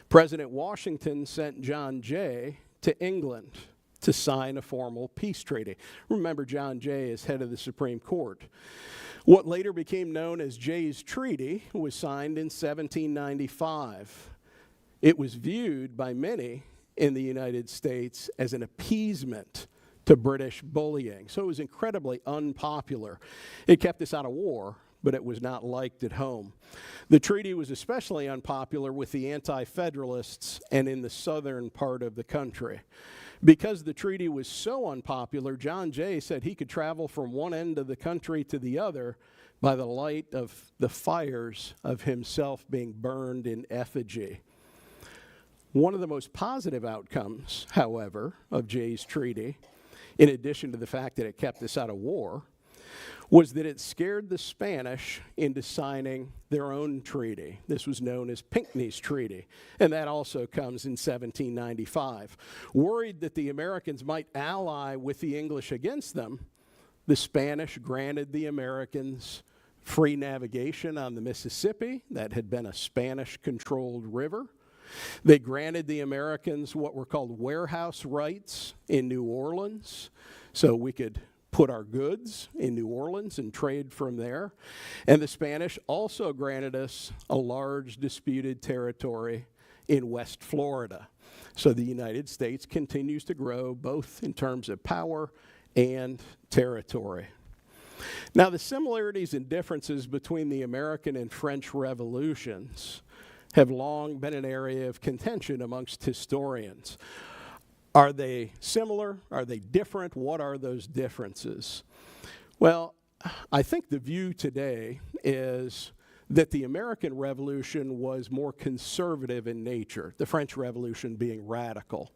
President Washington sent John Jay to England to sign a formal peace treaty. Remember, John Jay is head of the Supreme Court. What later became known as Jay's Treaty was signed in 1795. It was viewed by many in the United States as an appeasement to British bullying. So it was incredibly unpopular. It kept us out of war, but it was not liked at home. The treaty was especially unpopular with the anti-Federalists and in the southern part of the country. Because the treaty was so unpopular, John Jay said he could travel from one end of the country to the other by the light of the fires of himself being burned in effigy. One of the most positive outcomes, however, of Jay's treaty, in addition to the fact that it kept us out of war, was that it scared the Spanish into signing their own treaty. This was known as Pinckney's Treaty, and that also comes in 1795. Worried that the Americans might ally with the English against them, the Spanish granted the Americans free navigation on the Mississippi. That had been a Spanish-controlled river. They granted the Americans what were called warehouse rights in New Orleans, so we could put our goods in New Orleans and trade from there. And the Spanish also granted us a large disputed territory in West Florida. So the United States continues to grow both in terms of power and territory. Now, the similarities and differences between the American and French revolutions have long been an area of contention amongst historians. Are they similar? Are they different? What are those differences? Well, I think the view today is that the American Revolution was more conservative in nature, the French Revolution being radical.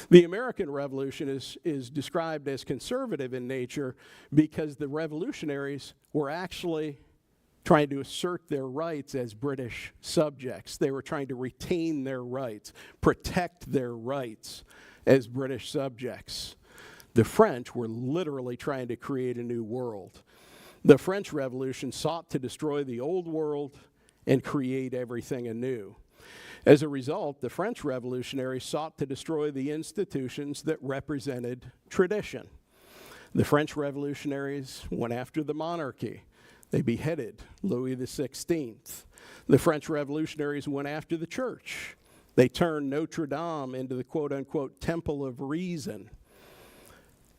The American Revolution is described as conservative in nature because the revolutionaries were actually trying to assert their rights as British subjects. They were trying to retain their rights, protect their rights as British subjects. The French were literally trying to create a new world. The French Revolution sought to destroy the old world and create everything anew. As a result, the French revolutionaries sought to destroy the institutions that represented tradition. The French revolutionaries went after the monarchy. They beheaded Louis XVI. The French revolutionaries went after the church. They turned Notre Dame into the quote-unquote temple of reason.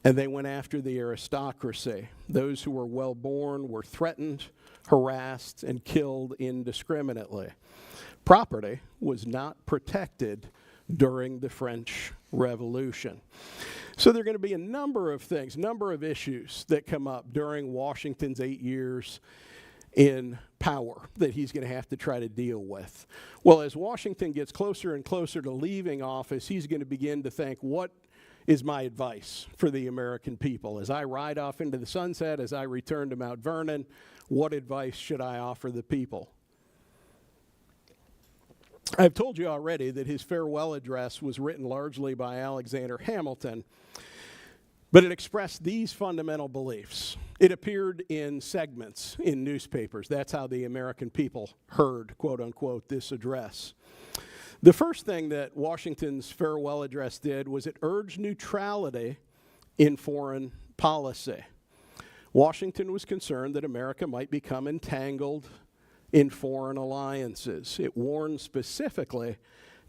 And they went after the aristocracy. Those who were well-born were threatened, harassed, and killed indiscriminately. Property was not protected during the French Revolution. So there are going to be a number of things, number of issues that come up during Washington's 8 years in power that he's going to have to try to deal with. Well, as Washington gets closer and closer to leaving office, he's going to begin to think, what is my advice for the American people? As I ride off into the sunset, as I return to Mount Vernon, what advice should I offer the people? I've told you already that his farewell address was written largely by Alexander Hamilton, but it expressed these fundamental beliefs. It appeared in segments in newspapers. That's how the American people heard, quote unquote, this address. The first thing that Washington's farewell address did was it urged neutrality in foreign policy. Washington was concerned that America might become entangled in foreign alliances. It warned specifically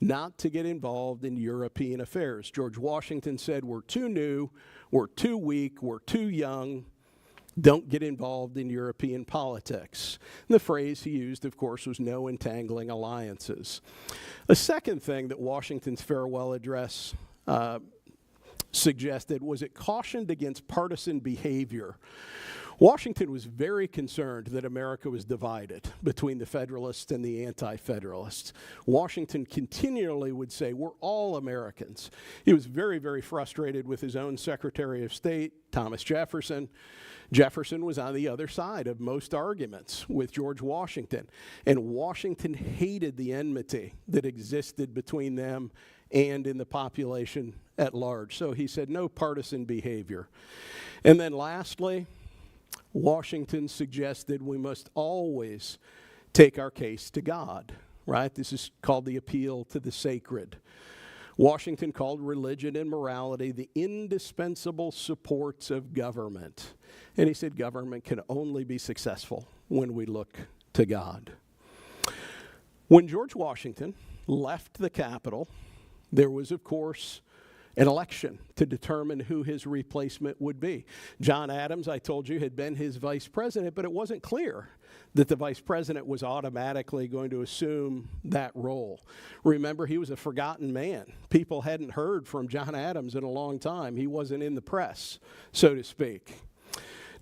not to get involved in European affairs. George Washington said, we're too new, we're too weak, we're too young. Don't get involved in European politics. And the phrase he used, of course, was no entangling alliances. A second thing that Washington's farewell address suggested was it cautioned against partisan behavior. Washington was very concerned that America was divided between the Federalists and the Anti-Federalists. Washington continually would say, we're all Americans. He was very, very frustrated with his own Secretary of State, Thomas Jefferson. Jefferson was on the other side of most arguments with George Washington, and Washington hated the enmity that existed between them and in the population at large. So he said no partisan behavior. And then lastly, Washington suggested we must always take our case to God, right? This is called the appeal to the sacred. Washington called religion and morality the indispensable supports of government. And he said government can only be successful when we look to God. When George Washington left the Capitol, there was, of course, an election to determine who his replacement would be. John Adams, I told you, had been his vice president, but it wasn't clear that the vice president was automatically going to assume that role. Remember, he was a forgotten man. People hadn't heard from John Adams in a long time. He wasn't in the press, so to speak.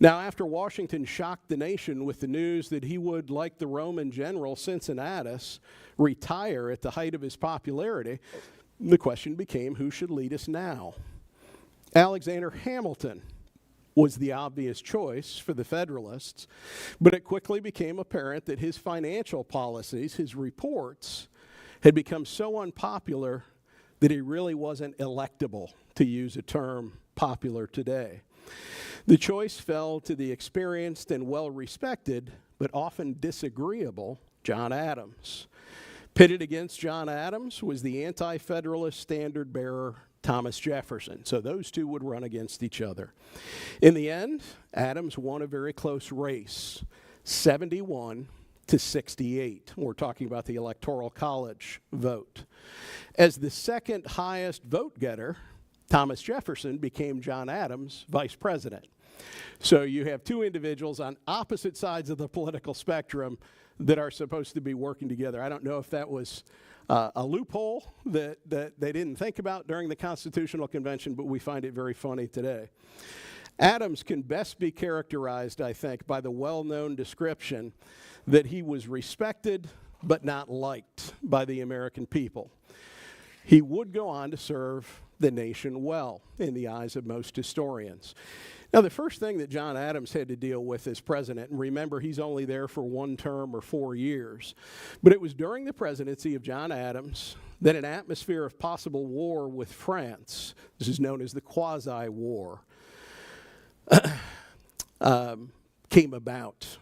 Now, after Washington shocked the nation with the news that he would, like the Roman general Cincinnatus, retire at the height of his popularity, the question became, who should lead us now? Alexander Hamilton was the obvious choice for the Federalists, but it quickly became apparent that his financial policies, his reports, had become so unpopular that he really wasn't electable, to use a term popular today. The choice fell to the experienced and well-respected, but often disagreeable, John Adams. Pitted against John Adams was the anti-Federalist standard bearer, Thomas Jefferson. So those two would run against each other. In the end, Adams won a very close race, 71 to 68. We're talking about the Electoral College vote. As the second highest vote getter, Thomas Jefferson became John Adams' vice president. So you have two individuals on opposite sides of the political spectrum that are supposed to be working together. I don't know if that was a loophole that they didn't think about during the Constitutional Convention, but we find it very funny today. Adams can best be characterized, I think, by the well-known description that he was respected but not liked by the American people. He would go on to serve the nation well in the eyes of most historians. Now, the first thing that John Adams had to deal with as president, and remember, he's only there for one term or 4 years, but it was during the presidency of John Adams that an atmosphere of possible war with France, this is known as the Quasi-War, came about.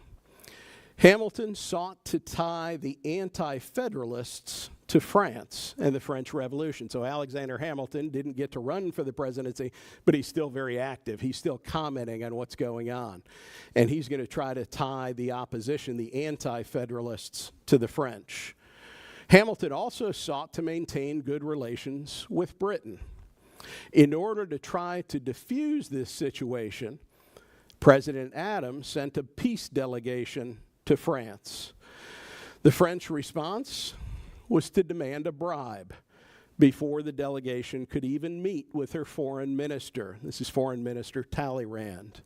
Hamilton sought to tie the anti-Federalists to France and the French Revolution. So Alexander Hamilton didn't get to run for the presidency, but he's still very active. He's still commenting on what's going on. And he's going to try to tie the opposition, the anti-Federalists, to the French. Hamilton also sought to maintain good relations with Britain. In order to try to diffuse this situation, President Adams sent a peace delegation to France. The French response was to demand a bribe before the delegation could even meet with her foreign minister. This is Foreign Minister Talleyrand.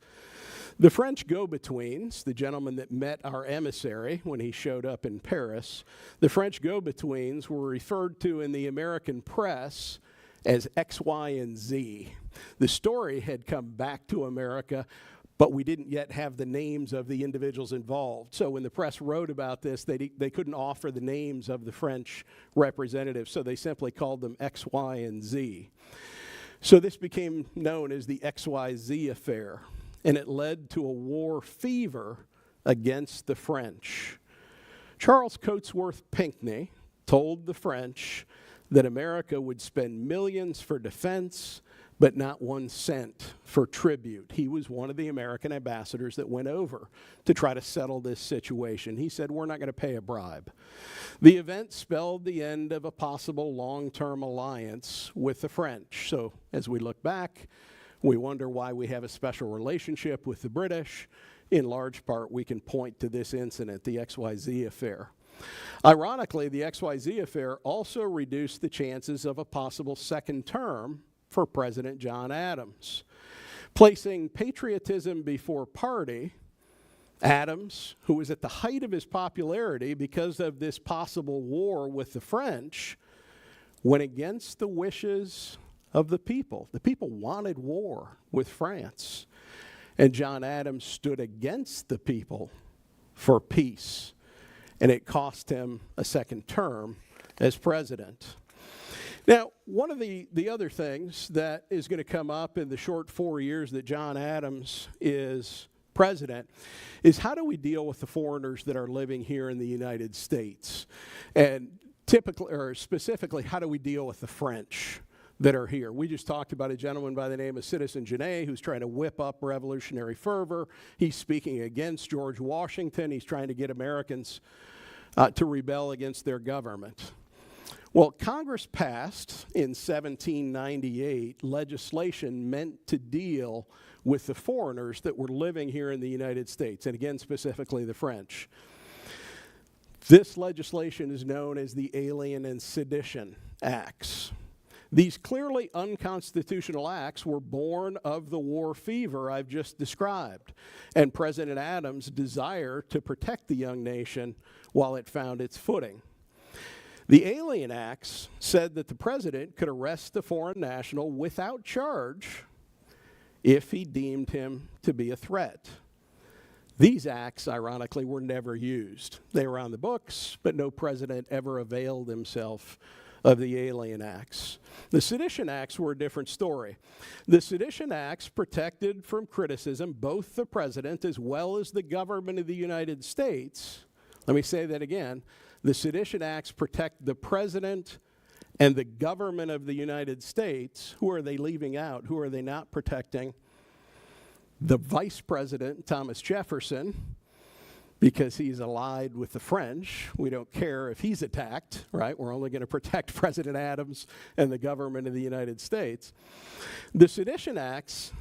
The French go-betweens, the gentleman that met our emissary when he showed up in Paris, the French go-betweens were referred to in the American press as X, Y, and Z. The story had come back to America, but we didn't yet have the names of the individuals involved. So when the press wrote about this, they couldn't offer the names of the French representatives, so they simply called them X, Y, and Z. So this became known as the XYZ affair, and it led to a war fever against the French. Charles Cotesworth Pinckney told the French that America would spend millions for defense, but not 1 cent for tribute. He was one of the American ambassadors that went over to try to settle this situation. He said, we're not going to pay a bribe. The event spelled the end of a possible long-term alliance with the French. So as we look back, We wonder why we have a special relationship with the British. In large part, we can point to this incident, the XYZ affair. Ironically, the XYZ affair also reduced the chances of a possible second term for President John Adams. Placing patriotism before party, Adams, who was at the height of his popularity because of this possible war with the French, went against the wishes of the people. The people wanted war with France. And John Adams stood against the people for peace. And it cost him a second term as president. Now, one of the other things that is going to come up in the short 4 years that John Adams is president is how do we deal with the foreigners that are living here in the United States? And typically, or specifically, how do we deal with the French that are here? We just talked about a gentleman by the name of Citizen Genet who's trying to whip up revolutionary fervor. He's speaking against George Washington. He's trying to get Americans to rebel against their government. Well, Congress passed in 1798 legislation meant to deal with the foreigners that were living here in the United States, and again, specifically the French. This legislation is known as the Alien and Sedition Acts. These clearly unconstitutional acts were born of the war fever I've just described, and President Adams' desire to protect the young nation while it found its footing. The Alien Acts said that the president could arrest a foreign national without charge if he deemed him to be a threat. These acts, ironically, were never used. They were on the books, but no president ever availed himself of the Alien Acts. The Sedition Acts were a different story. The Sedition Acts protected from criticism both the president as well as the government of the United States. Let me say that again. The Sedition Acts protect the president and the government of the United States. Who are they leaving out? Who are they not protecting? The vice president, Thomas Jefferson, because he's allied with the French. We don't care if he's attacked, right? We're only going to protect President Adams and the government of the United States. The Sedition Acts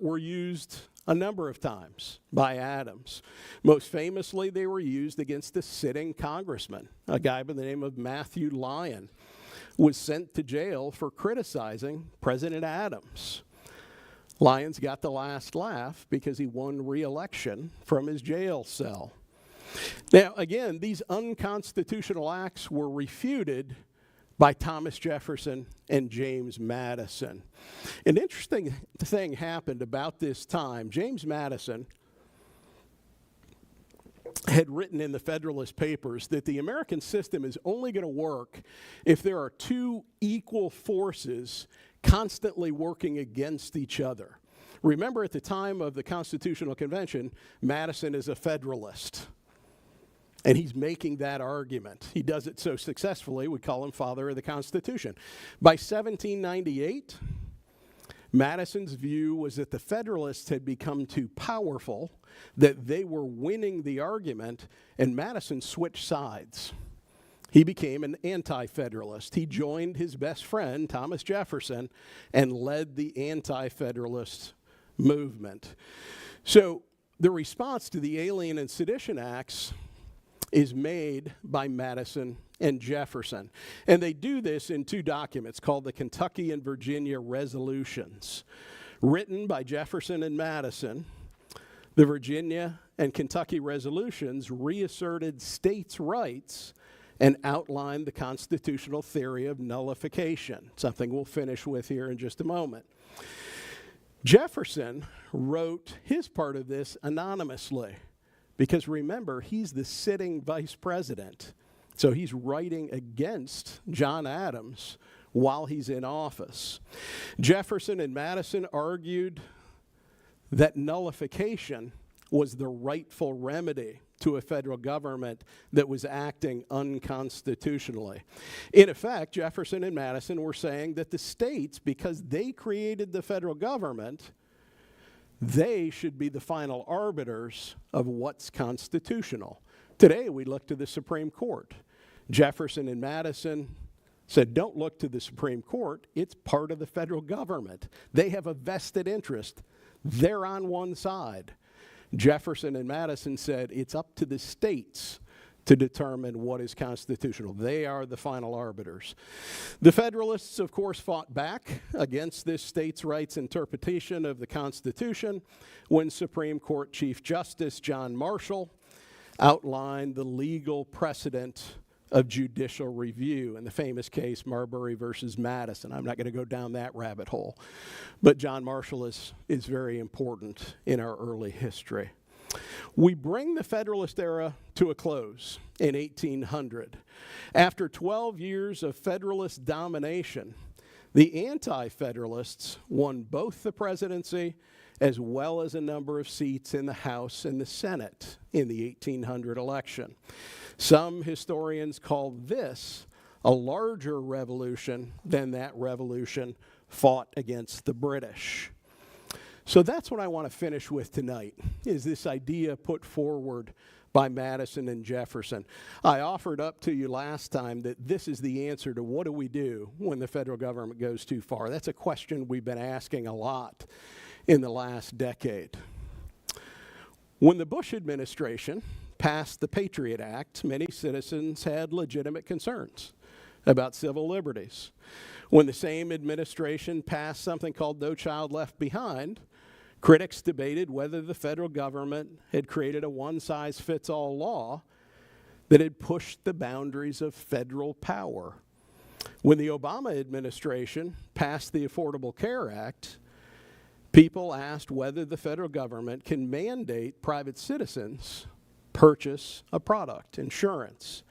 were used a number of times by Adams. Most famously, they were used against a sitting congressman. A guy by the name of Matthew Lyon was sent to jail for criticizing President Adams. Lyons got the last laugh because he won re-election from his jail cell. Now, again, these unconstitutional acts were refuted by Thomas Jefferson and James Madison. An interesting thing happened about this time. James Madison had written in the Federalist Papers that the American system is only going to work if there are two equal forces constantly working against each other. Remember, at the time of the Constitutional Convention, Madison is a Federalist. And he's making that argument. He does it so successfully, we call him Father of the Constitution. By 1798, Madison's view was that the Federalists had become too powerful, that they were winning the argument, and Madison switched sides. He became an anti-Federalist. He joined his best friend, Thomas Jefferson, and led the anti-Federalist movement. So the response to the Alien and Sedition Acts is made by Madison and Jefferson. And they do this in two documents called the Kentucky and Virginia Resolutions. Written by Jefferson and Madison, the Virginia and Kentucky Resolutions reasserted states' rights and outlined the constitutional theory of nullification, something we'll finish with here in just a moment. Jefferson wrote his part of this anonymously because, remember, he's the sitting vice president. So he's writing against John Adams while he's in office. Jefferson and Madison argued that nullification was the rightful remedy to a federal government that was acting unconstitutionally. In effect, Jefferson and Madison were saying that the states, because they created the federal government, they should be the final arbiters of what's constitutional. Today, we look to the Supreme Court. Jefferson and Madison said, don't look to the Supreme Court. It's part of the federal government. They have a vested interest. They're on one side. Jefferson and Madison said, it's up to the states to determine what is constitutional. They are the final arbiters. The Federalists, of course, fought back against this states' rights interpretation of the Constitution when Supreme Court Chief Justice John Marshall outlined the legal precedent of judicial review in the famous case Marbury versus Madison. I'm not going to go down that rabbit hole, but John Marshall is very important in our early history. We bring the Federalist era to a close in 1800. After 12 years of Federalist domination, the anti-Federalists won both the presidency as well as a number of seats in the House and the Senate in the 1800 election. Some historians call this a larger revolution than that revolution fought against the British. So that's what I want to finish with tonight, is this idea put forward by Madison and Jefferson. I offered up to you last time that this is the answer to what do we do when the federal government goes too far. That's a question we've been asking a lot in the last decade. When the Bush administration passed the Patriot Act, many citizens had legitimate concerns about civil liberties. When the same administration passed something called No Child Left Behind, critics debated whether the federal government had created a one-size-fits-all law that had pushed the boundaries of federal power. When the Obama administration passed the Affordable Care Act, people asked whether the federal government can mandate private citizens purchase a product, insurance.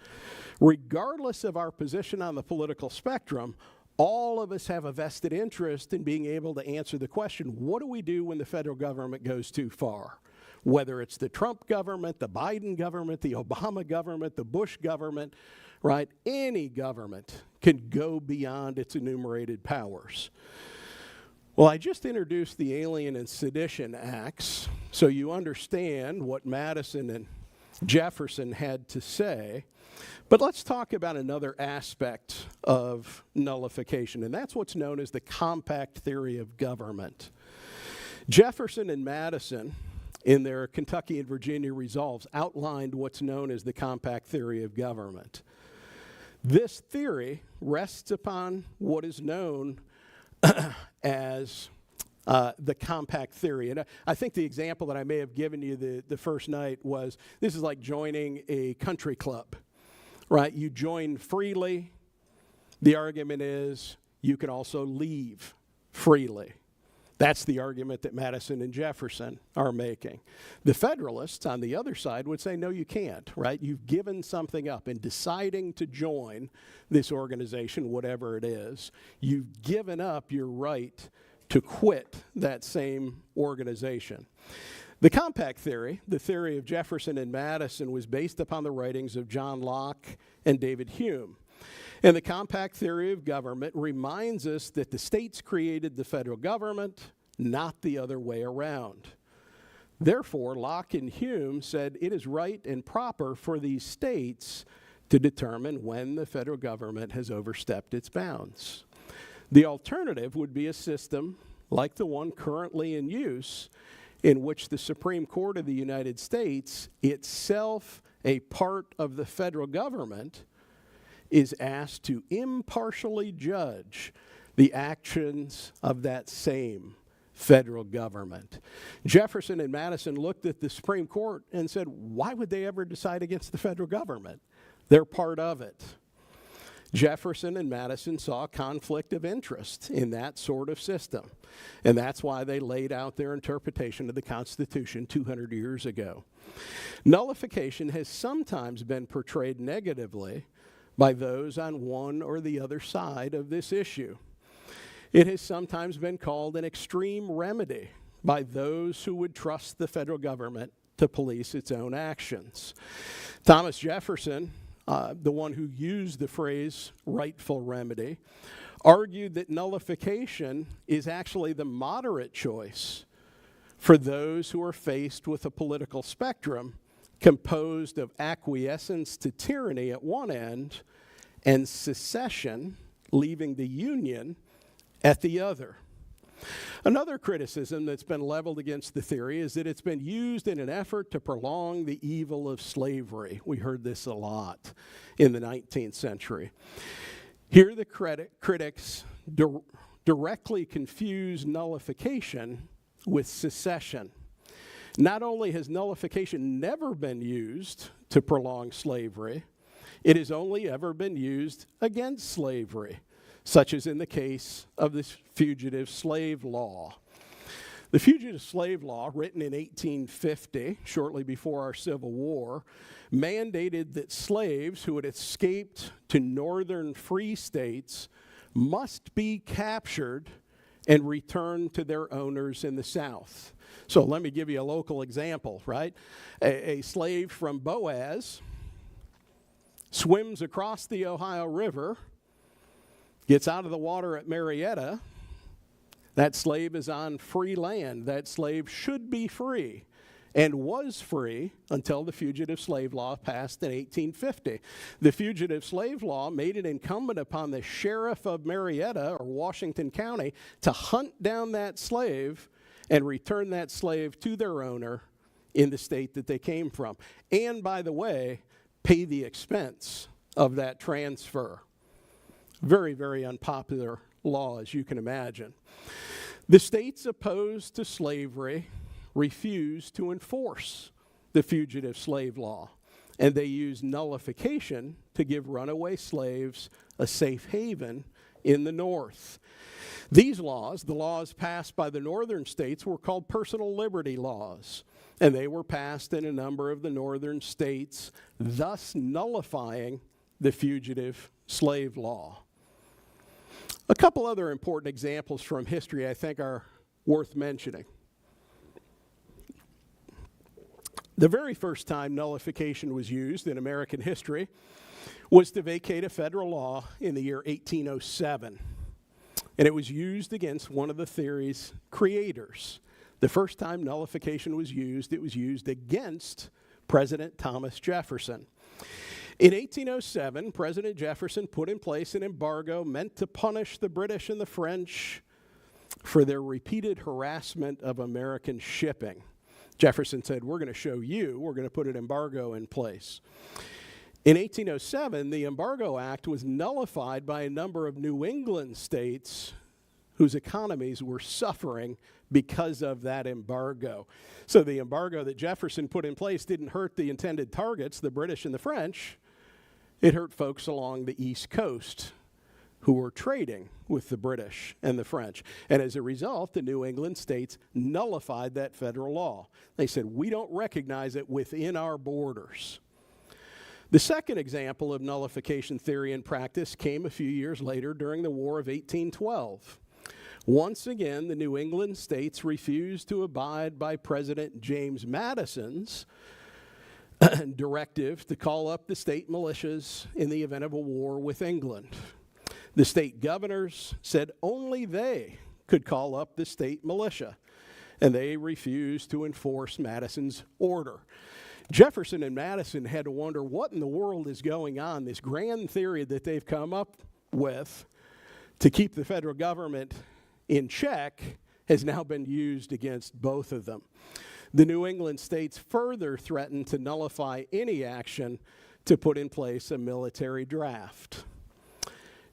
Regardless of our position on the political spectrum, all of us have a vested interest in being able to answer the question, what do we do when the federal government goes too far? Whether it's the Trump government, the Biden government, the Obama government, the Bush government, right? Any government can go beyond its enumerated powers. Well, I just introduced the Alien and Sedition Acts, so you understand what Madison and Jefferson had to say. But let's talk about another aspect of nullification, and that's what's known as the compact theory of government. Jefferson and Madison, in their Kentucky and Virginia resolves, outlined what's known as the compact theory of government. This theory rests upon what is known as the compact theory. And I think the example that I may have given you the first night was, this is like joining a country club, right? You join freely. The argument is you can also leave freely. That's the argument that Madison and Jefferson are making. The Federalists, on the other side, would say, no, you can't, right? You've given something up. In deciding to join this organization, whatever it is, you've given up your right to quit that same organization. The compact theory, the theory of Jefferson and Madison, was based upon the writings of John Locke and David Hume. And the compact theory of government reminds us that the states created the federal government, not the other way around. Therefore, Locke and Hume said it is right and proper for these states to determine when the federal government has overstepped its bounds. The alternative would be a system like the one currently in use, in which the Supreme Court of the United States, itself a part of the federal government, is asked to impartially judge the actions of that same federal government. Jefferson and Madison looked at the Supreme Court and said, why would they ever decide against the federal government? They're part of it. Jefferson and Madison saw a conflict of interest in that sort of system, and that's why they laid out their interpretation of the Constitution 200 years ago. Nullification has sometimes been portrayed negatively by those on one or the other side of this issue. It has sometimes been called an extreme remedy by those who would trust the federal government to police its own actions. Thomas Jefferson, the one who used the phrase rightful remedy, argued that nullification is actually the moderate choice for those who are faced with a political spectrum composed of acquiescence to tyranny at one end and secession leaving the Union at the other. Another criticism that's been leveled against the theory is that it's been used in an effort to prolong the evil of slavery. We heard this a lot in the 19th century. Here the critics directly confuse nullification with secession. Not only has nullification never been used to prolong slavery, it has only ever been used against slavery, such as in the case of the Fugitive Slave Law. The Fugitive Slave Law, written in 1850, shortly before our Civil War, mandated that slaves who had escaped to northern free states must be captured and returned to their owners in the South. So let me give you a local example, right? A slave from Boaz swims across the Ohio River, gets out of the water at Marietta. That slave is on free land. That slave should be free and was free until the Fugitive Slave Law passed in 1850. The Fugitive Slave Law made it incumbent upon the sheriff of Marietta or Washington County to hunt down that slave and return that slave to their owner in the state that they came from. And by the way, pay the expense of that transfer. Very, very unpopular law, as you can imagine. The states opposed to slavery refused to enforce the Fugitive Slave Law, and they used nullification to give runaway slaves a safe haven in the North. These laws, the laws passed by the northern states, were called personal liberty laws, and they were passed in a number of the northern states, thus nullifying the Fugitive Slave Law. A couple other important examples from history I think are worth mentioning. The very first time nullification was used in American history was to vacate a federal law in the year 1807. And it was used against one of the theory's creators. The first time nullification was used, it was used against President Thomas Jefferson. In 1807, President Jefferson put in place an embargo meant to punish the British and the French for their repeated harassment of American shipping. Jefferson said, we're going to show you, we're going to put an embargo in place. In 1807, the Embargo Act was nullified by a number of New England states whose economies were suffering because of that embargo. So the embargo that Jefferson put in place didn't hurt the intended targets, the British and the French. It hurt folks along the East Coast who were trading with the British and the French. And as a result, the New England states nullified that federal law. They said, we don't recognize it within our borders. The second example of nullification theory in practice came a few years later during the War of 1812. Once again, the New England states refused to abide by President James Madison's directive to call up the state militias in the event of a war with England. The state governors said only they could call up the state militia, and they refused to enforce Madison's order. Jefferson and Madison had to wonder what in the world is going on. This grand theory that they've come up with to keep the federal government in check has now been used against both of them. The New England states further threatened to nullify any action to put in place a military draft.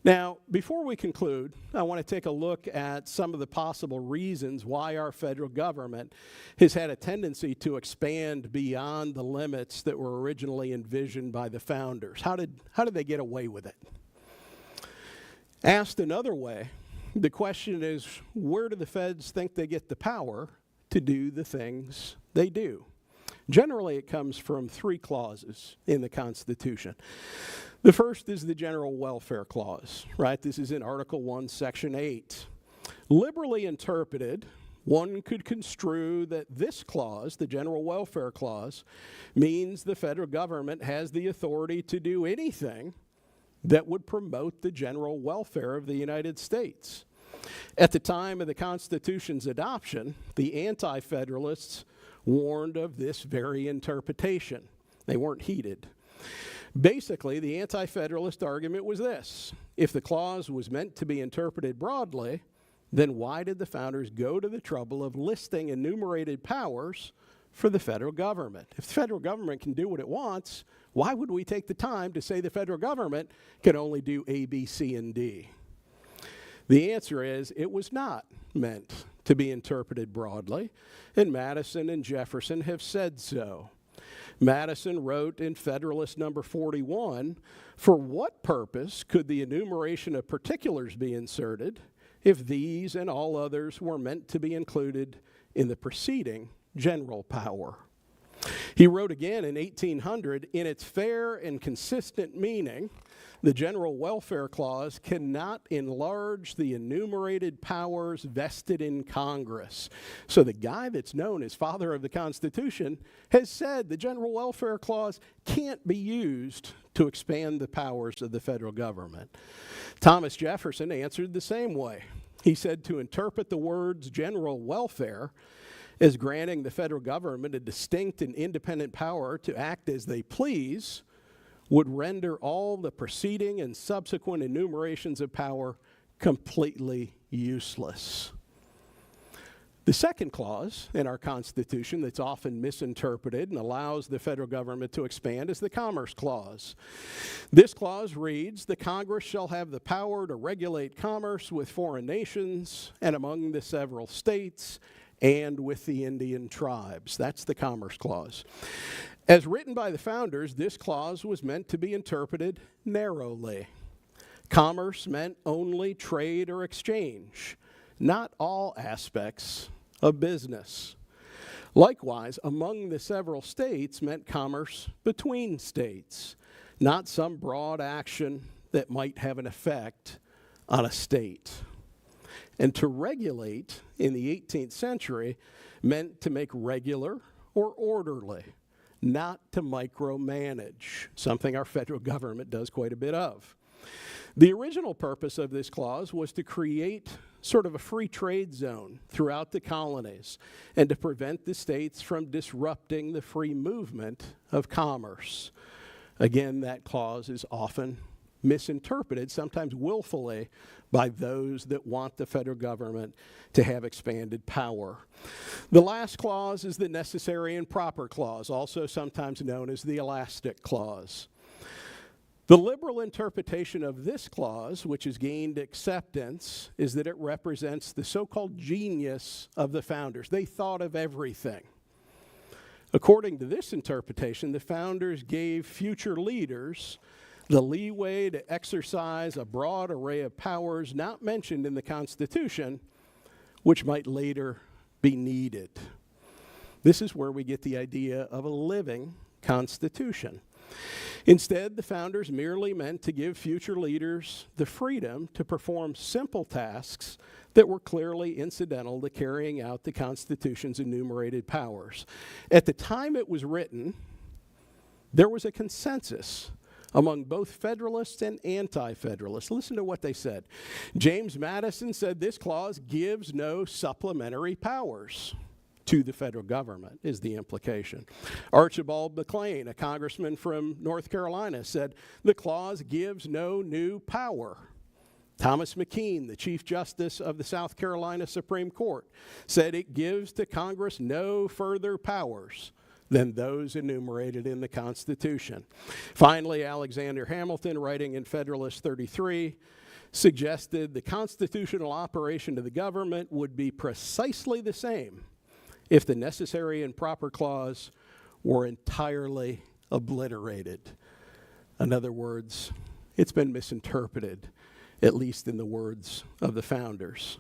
Now, before we conclude, I want to take a look at some of the possible reasons why our federal government has had a tendency to expand beyond the limits that were originally envisioned by the founders. How did they get away with it? Asked another way, the question is, where do the feds think they get the power to do the things they do? Generally, it comes from three clauses in the Constitution. The first is the General Welfare Clause, right? This is in Article 1, Section 8. Liberally interpreted, one could construe that this clause, the General Welfare Clause, means the federal government has the authority to do anything that would promote the general welfare of the United States. At the time of the Constitution's adoption, the Anti-Federalists warned of this very interpretation. They weren't heeded. Basically, the anti-federalist argument was this: if the clause was meant to be interpreted broadly, then why did the founders go to the trouble of listing enumerated powers for the federal government? If the federal government can do what it wants, why would we take the time to say the federal government can only do A, B, C, and D? The answer is it was not meant to be interpreted broadly, and Madison and Jefferson have said so. Madison wrote in Federalist number 41, "For what purpose could the enumeration of particulars be inserted if these and all others were meant to be included in the preceding general power?" He wrote again in 1800, "In its fair and consistent meaning, the General Welfare Clause cannot enlarge the enumerated powers vested in Congress." So the guy that's known as father of the Constitution has said the General Welfare Clause can't be used to expand the powers of the federal government. Thomas Jefferson answered the same way. He said to interpret the words general welfare as granting the federal government a distinct and independent power to act as they please would render all the preceding and subsequent enumerations of power completely useless. The second clause in our Constitution that's often misinterpreted and allows the federal government to expand is the Commerce Clause. This clause reads, "The Congress shall have the power to regulate commerce with foreign nations and among the several states and with the Indian tribes." That's the Commerce Clause. As written by the founders, this clause was meant to be interpreted narrowly. Commerce meant only trade or exchange, not all aspects of business. Likewise, among the several states meant commerce between states, not some broad action that might have an effect on a state. And to regulate in the 18th century meant to make regular or orderly, not to micromanage, something our federal government does quite a bit of. The original purpose of this clause was to create sort of a free trade zone throughout the colonies and to prevent the states from disrupting the free movement of commerce. Again, that clause is often misinterpreted, sometimes willfully, by those that want the federal government to have expanded power. The last clause is the necessary and proper clause, also sometimes known as the elastic clause. The liberal interpretation of this clause, which has gained acceptance, is that it represents the so-called genius of the founders. They thought of everything. According to this interpretation, the founders gave future leaders the leeway to exercise a broad array of powers not mentioned in the Constitution, which might later be needed. This is where we get the idea of a living Constitution. Instead, the founders merely meant to give future leaders the freedom to perform simple tasks that were clearly incidental to carrying out the Constitution's enumerated powers. At the time it was written, there was a consensus among both Federalists and Anti-Federalists. Listen to what they said. James Madison said this clause gives no supplementary powers to the federal government, is the implication. Archibald McLean, a congressman from North Carolina, said the clause gives no new power. Thomas McKean, the Chief Justice of the South Carolina Supreme Court, said it gives to Congress no further powers than those enumerated in the Constitution. Finally, Alexander Hamilton, writing in Federalist 33, suggested the constitutional operation of the government would be precisely the same if the necessary and proper clause were entirely obliterated. In other words, it's been misinterpreted, at least in the words of the founders.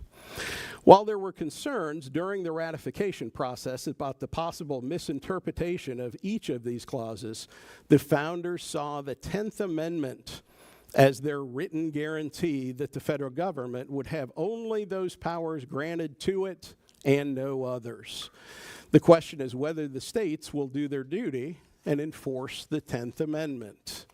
While there were concerns during the ratification process about the possible misinterpretation of each of these clauses, the founders saw the 10th Amendment as their written guarantee that the federal government would have only those powers granted to it and no others. The question is whether the states will do their duty and enforce the 10th Amendment.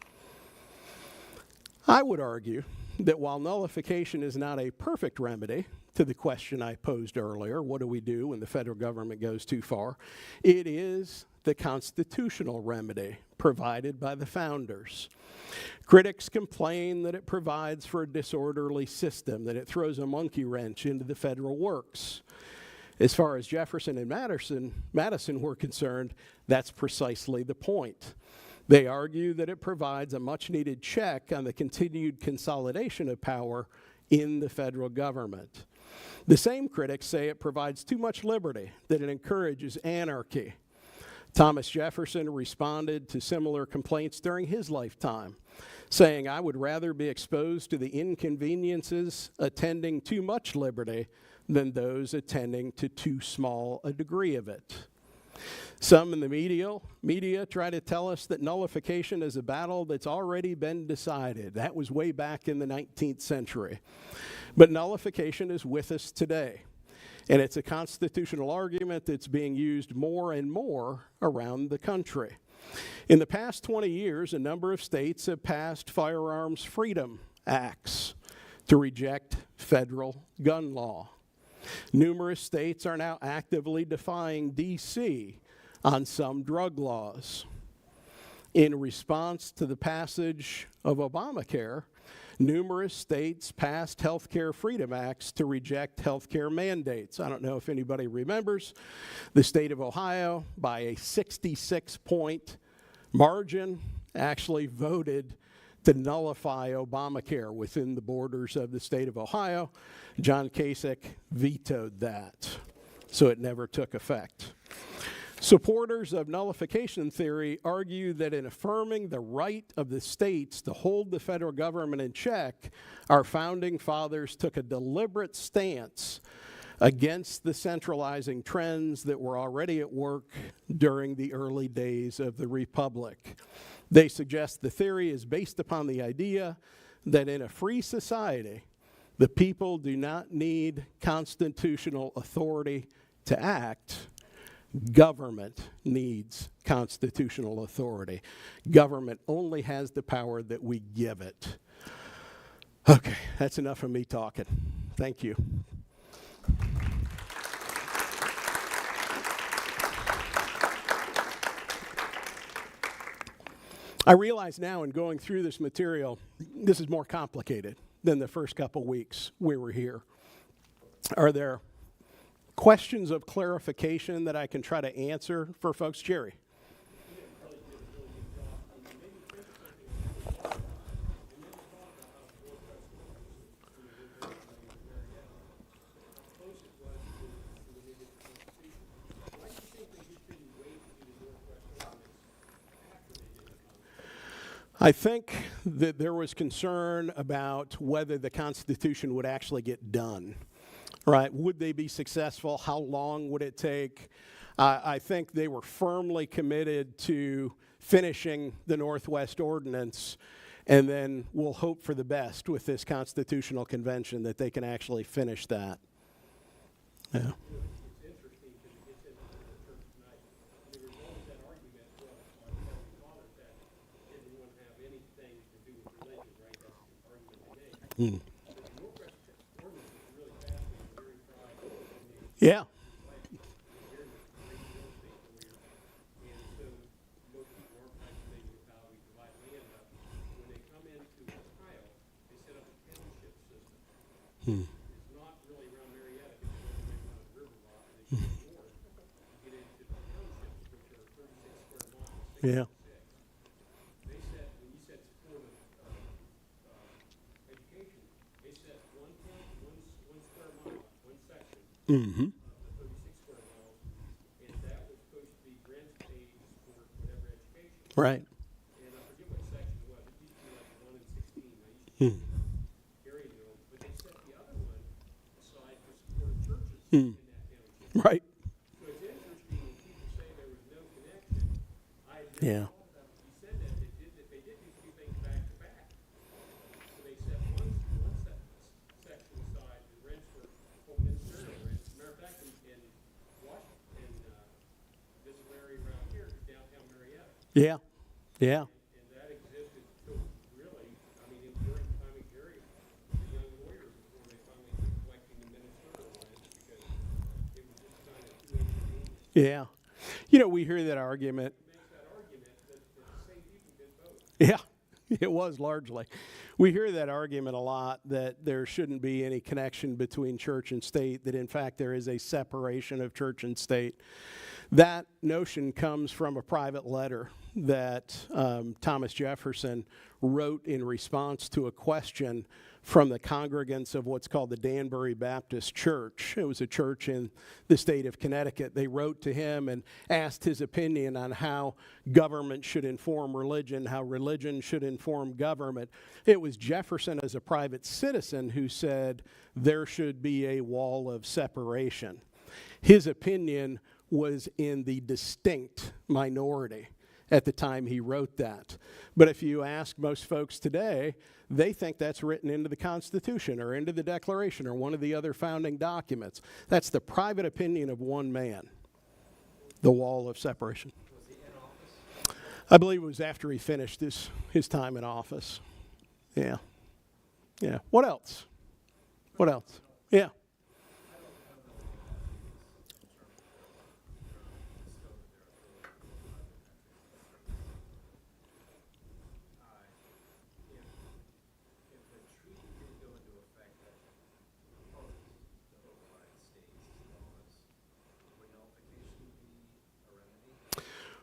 I would argue that while nullification is not a perfect remedy to the question I posed earlier, what do we do when the federal government goes too far, it is the constitutional remedy provided by the founders. Critics complain that it provides for a disorderly system, that it throws a monkey wrench into the federal works. As far as Jefferson and Madison were concerned, that's precisely the point. They argue that it provides a much-needed check on the continued consolidation of power in the federal government. The same critics say it provides too much liberty, that it encourages anarchy. Thomas Jefferson responded to similar complaints during his lifetime, saying, "I would rather be exposed to the inconveniences attending too much liberty than those attending to too small a degree of it." Some in the media try to tell us that nullification is a battle that's already been decided. That was way back in the 19th century. But nullification is with us today. And it's a constitutional argument that's being used more and more around the country. In the past 20 years, a number of states have passed firearms freedom acts to reject federal gun law. Numerous states are now actively defying D.C. on some drug laws. In response to the passage of Obamacare, numerous states passed health care freedom acts to reject health care mandates. I don't know if anybody remembers, the state of Ohio, by a 66-point margin, actually voted to nullify Obamacare within the borders of the state of Ohio. John Kasich vetoed that, so it never took effect. Supporters of nullification theory argue that in affirming the right of the states to hold the federal government in check, our founding fathers took a deliberate stance against the centralizing trends that were already at work during the early days of the Republic. They suggest the theory is based upon the idea that in a free society, the people do not need constitutional authority to act. Government needs constitutional authority. Government only has the power that we give it. Okay, that's enough of me talking. Thank you. I realize now in going through this material, this is more complicated than the first couple weeks we were here. Are there questions of clarification that I can try to answer for folks? Jerry? I think that there was concern about whether the Constitution would actually get done, right? Would they be successful? How long would it take? I think they were firmly committed to finishing the Northwest Ordinance, and then we'll hope for the best with this Constitutional Convention that they can actually finish that. Yeah. Yeah. Yeah. Mm-hmm. Right. And I forget what section it was. It used to be like 1 and 16. I used to carry them, but they set the other one aside for support of churches in that township. Right. So it's interesting when people say there was no connection. I admit Yeah. he said that they did these two things back to back. So they set one section aside, the rents were ministerial rents. As a matter of fact, in Washington, this area around here, downtown Marietta. Yeah. Yeah. And that existed till really, I mean, during the time of Gary, the young lawyers before they finally quit collecting the ministerial rents because it was just kind of too inconvenient. Yeah. You know, we hear that argument. It makes that argument that the same Yeah, it was largely. We hear that argument a lot, that there shouldn't be any connection between church and state, that in fact there is a separation of church and state. That notion comes from a private letter that Thomas Jefferson wrote in response to a question from the congregants of what's called the Danbury Baptist Church. It was a church in the state of Connecticut. They wrote to him and asked his opinion on how government should inform religion, how religion should inform government. It was Jefferson as a private citizen who said there should be a wall of separation. His opinion was in the distinct minority at the time he wrote that. But if you ask most folks today, they think that's written into the Constitution or into the Declaration or one of the other founding documents. That's the private opinion of one man, the wall of separation. Was he in office? I believe it was after he finished his time in office. Yeah. Yeah. What else? What else? Yeah.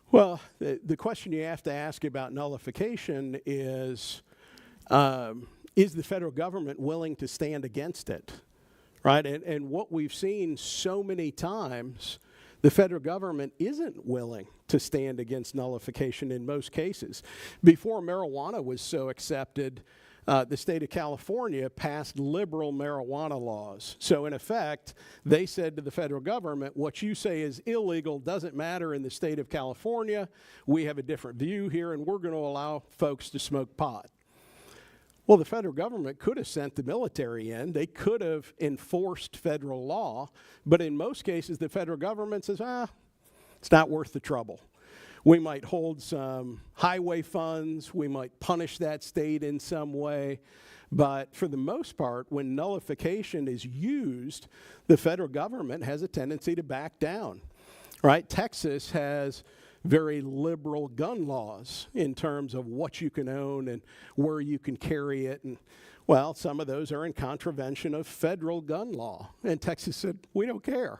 Well, the question you have to ask about nullification is the federal government willing to stand against it, right? And what we've seen so many times, the federal government isn't willing to stand against nullification in most cases. Before marijuana was so accepted, the state of California passed liberal marijuana laws. So in effect, they said to the federal government, what you say is illegal doesn't matter in the state of California. We have a different view here, and we're going to allow folks to smoke pot. Well, the federal government could have sent the military in. They could have enforced federal law. But in most cases, the federal government says, it's not worth the trouble. We might hold some highway funds. We might punish that state in some way. But for the most part, when nullification is used, the federal government has a tendency to back down, right? Texas has very liberal gun laws in terms of what you can own and where you can carry it. And, well, some of those are in contravention of federal gun law. And Texas said, we don't care.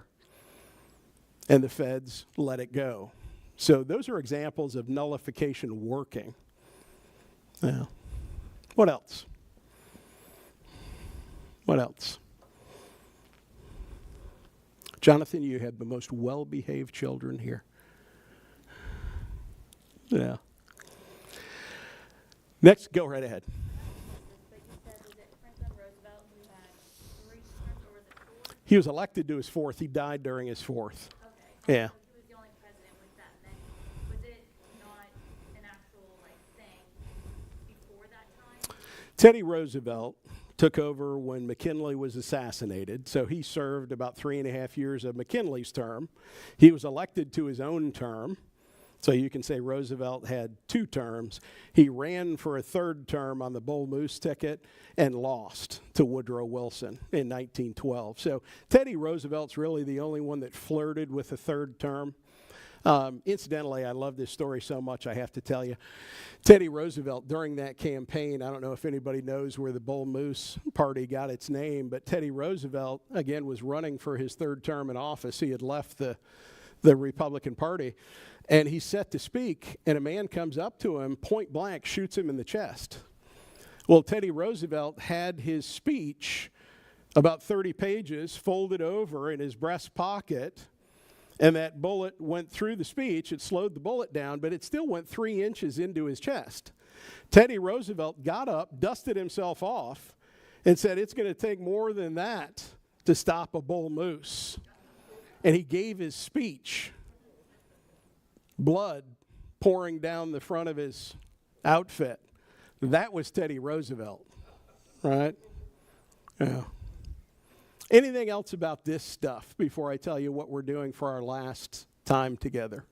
And the feds let it go. So those are examples of nullification working. Yeah. What else? What else? Jonathan, you had the most well-behaved children here. Yeah. Next, go right ahead. But you said, was it Franklin Roosevelt who had 3 terms, or was it 4? He was elected to his 4th. He died during his 4th. Okay. Yeah. So he was the only president with that many. Was it not an actual, thing before that time? Teddy Roosevelt took over when McKinley was assassinated, so he served about 3.5 years of McKinley's term. He was elected to his own term, so you can say Roosevelt had 2 terms. He ran for a 3rd term on the Bull Moose ticket and lost to Woodrow Wilson in 1912. So Teddy Roosevelt's really the only one that flirted with a 3rd term. Incidentally, I love this story so much, I have to tell you. Teddy Roosevelt, during that campaign, I don't know if anybody knows where the Bull Moose Party got its name, but Teddy Roosevelt, again, was running for his 3rd term in office. He had left the Republican Party, and he's set to speak, and a man comes up to him, point blank, shoots him in the chest. Well, Teddy Roosevelt had his speech, about 30 pages, folded over in his breast pocket, and that bullet went through the speech. It slowed the bullet down, but it still went 3 inches into his chest. Teddy Roosevelt got up, dusted himself off, and said, it's going to take more than that to stop a bull moose. And he gave his speech, blood pouring down the front of his outfit. That was Teddy Roosevelt, right? Yeah. Anything else about this stuff before I tell you what we're doing for our last time together?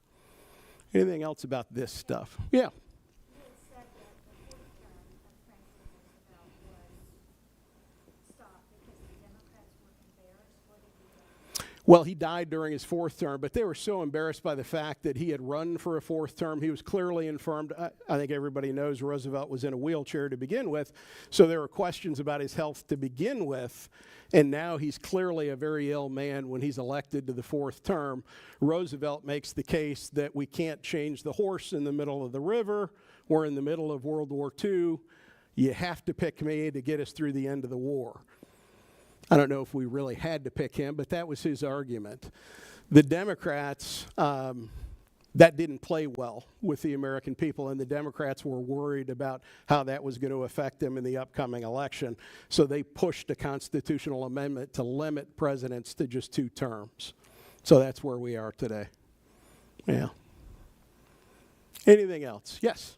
Anything else about this stuff? Yeah. You had said that the 4th term of Franklin Roosevelt was stopped because the Democrats were embarrassed. What did you do? Well, he died during his fourth term, but they were so embarrassed by the fact that he had run for a fourth term. He was clearly infirmed. I think everybody knows Roosevelt was in a wheelchair to begin with, so there were questions about his health to begin with, and now he's clearly a very ill man when he's elected to the fourth term. Roosevelt makes the case that we can't change the horse in the middle of the river. We're in the middle of World War II. You have to pick me to get us through the end of the war. I don't know if we really had to pick him, but that was his argument. The Democrats, that didn't play well with the American people, and the Democrats were worried about how that was going to affect them in the upcoming election. So they pushed a constitutional amendment to limit presidents to just 2 terms. So that's where we are today. Yeah. Anything else? Yes?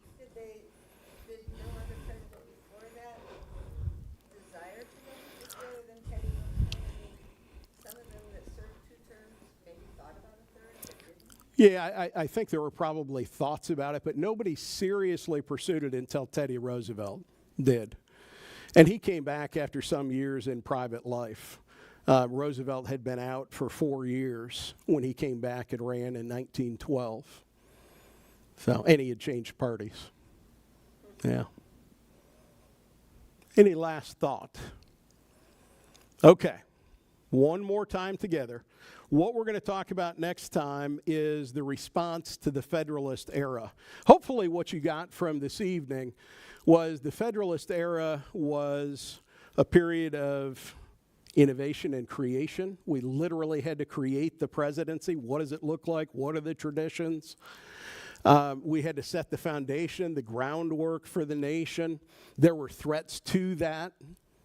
Did no other president before that desire to run this rather than Teddy Roosevelt? I mean, some of them that served 2 terms maybe thought about a third, but didn't. Yeah, I think there were probably thoughts about it, but nobody seriously pursued it until Teddy Roosevelt did. And he came back after some years in private life. Roosevelt had been out for 4 years when he came back and ran in 1912. So, and he had changed parties. Yeah. Any last thought? Okay. One more time together. What we're going to talk about next time is the response to the Federalist Era. Hopefully what you got from this evening was the Federalist Era was a period of innovation and creation. We literally had to create the presidency. What does it look like? What are the traditions? We had to set the foundation, the groundwork for the nation. There were threats to that.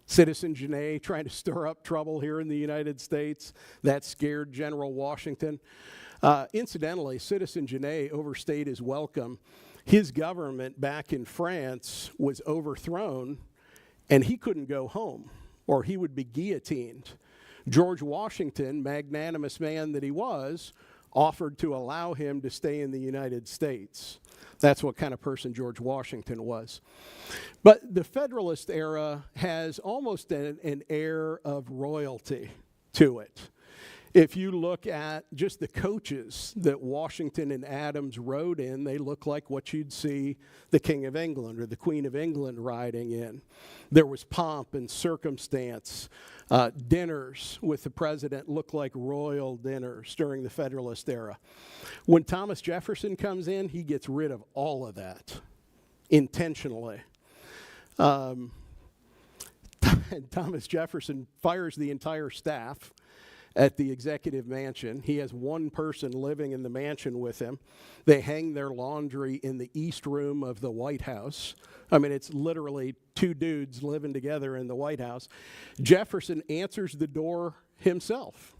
Citizen Genet trying to stir up trouble here in the United States. That scared General Washington. Incidentally, Citizen Genet overstayed his welcome. His government back in France was overthrown, and he couldn't go home, or he would be guillotined. George Washington, magnanimous man that he was, offered to allow him to stay in the United States. That's what kind of person George Washington was. But the Federalist Era has almost an air of royalty to it. If you look at just the coaches that Washington and Adams rode in, they look like what you'd see the King of England or the Queen of England riding in. There was pomp and circumstance. Dinners with the president look like royal dinners during the Federalist Era. When Thomas Jefferson comes in, he gets rid of all of that intentionally. And Thomas Jefferson fires the entire staff at the executive mansion. He has one person living in the mansion with him. They hang their laundry in the east room of the White House. I mean, it's literally 2 dudes living together in the White House. Jefferson answers the door himself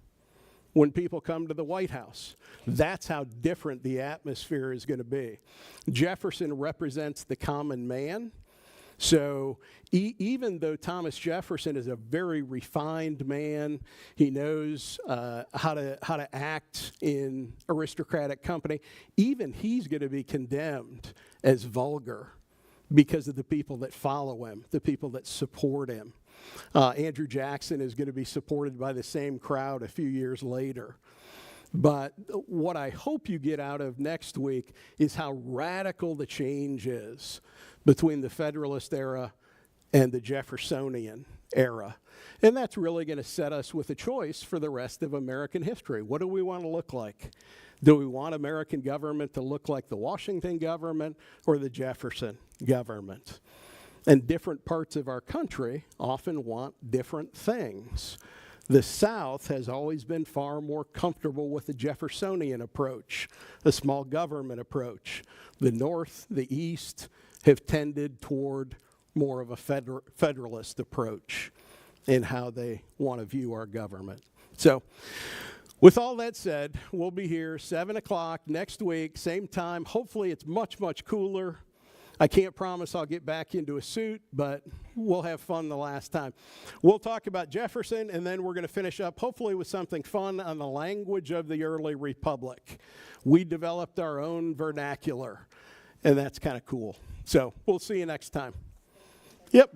when people come to the White House. That's how different the atmosphere is going to be. Jefferson represents the common man. So even though Thomas Jefferson is a very refined man, he knows how to act in aristocratic company, even he's going to be condemned as vulgar because of the people that follow him, the people that support him. Andrew Jackson is going to be supported by the same crowd a few years later. But what I hope you get out of next week is how radical the change is between the Federalist Era and the Jeffersonian era. And that's really going to set us with a choice for the rest of American history. What do we want to look like? Do we want American government to look like the Washington government or the Jefferson government? And different parts of our country often want different things. The South has always been far more comfortable with the Jeffersonian approach, a small government approach. The North, the East have tended toward more of a federalist approach in how they want to view our government. So, with all that said, we'll be here 7 o'clock next week, same time. Hopefully it's much, much cooler. I can't promise I'll get back into a suit, but we'll have fun the last time. We'll talk about Jefferson, and then we're going to finish up hopefully with something fun on the language of the early republic. We developed our own vernacular, and that's kind of cool. So we'll see you next time. Yep.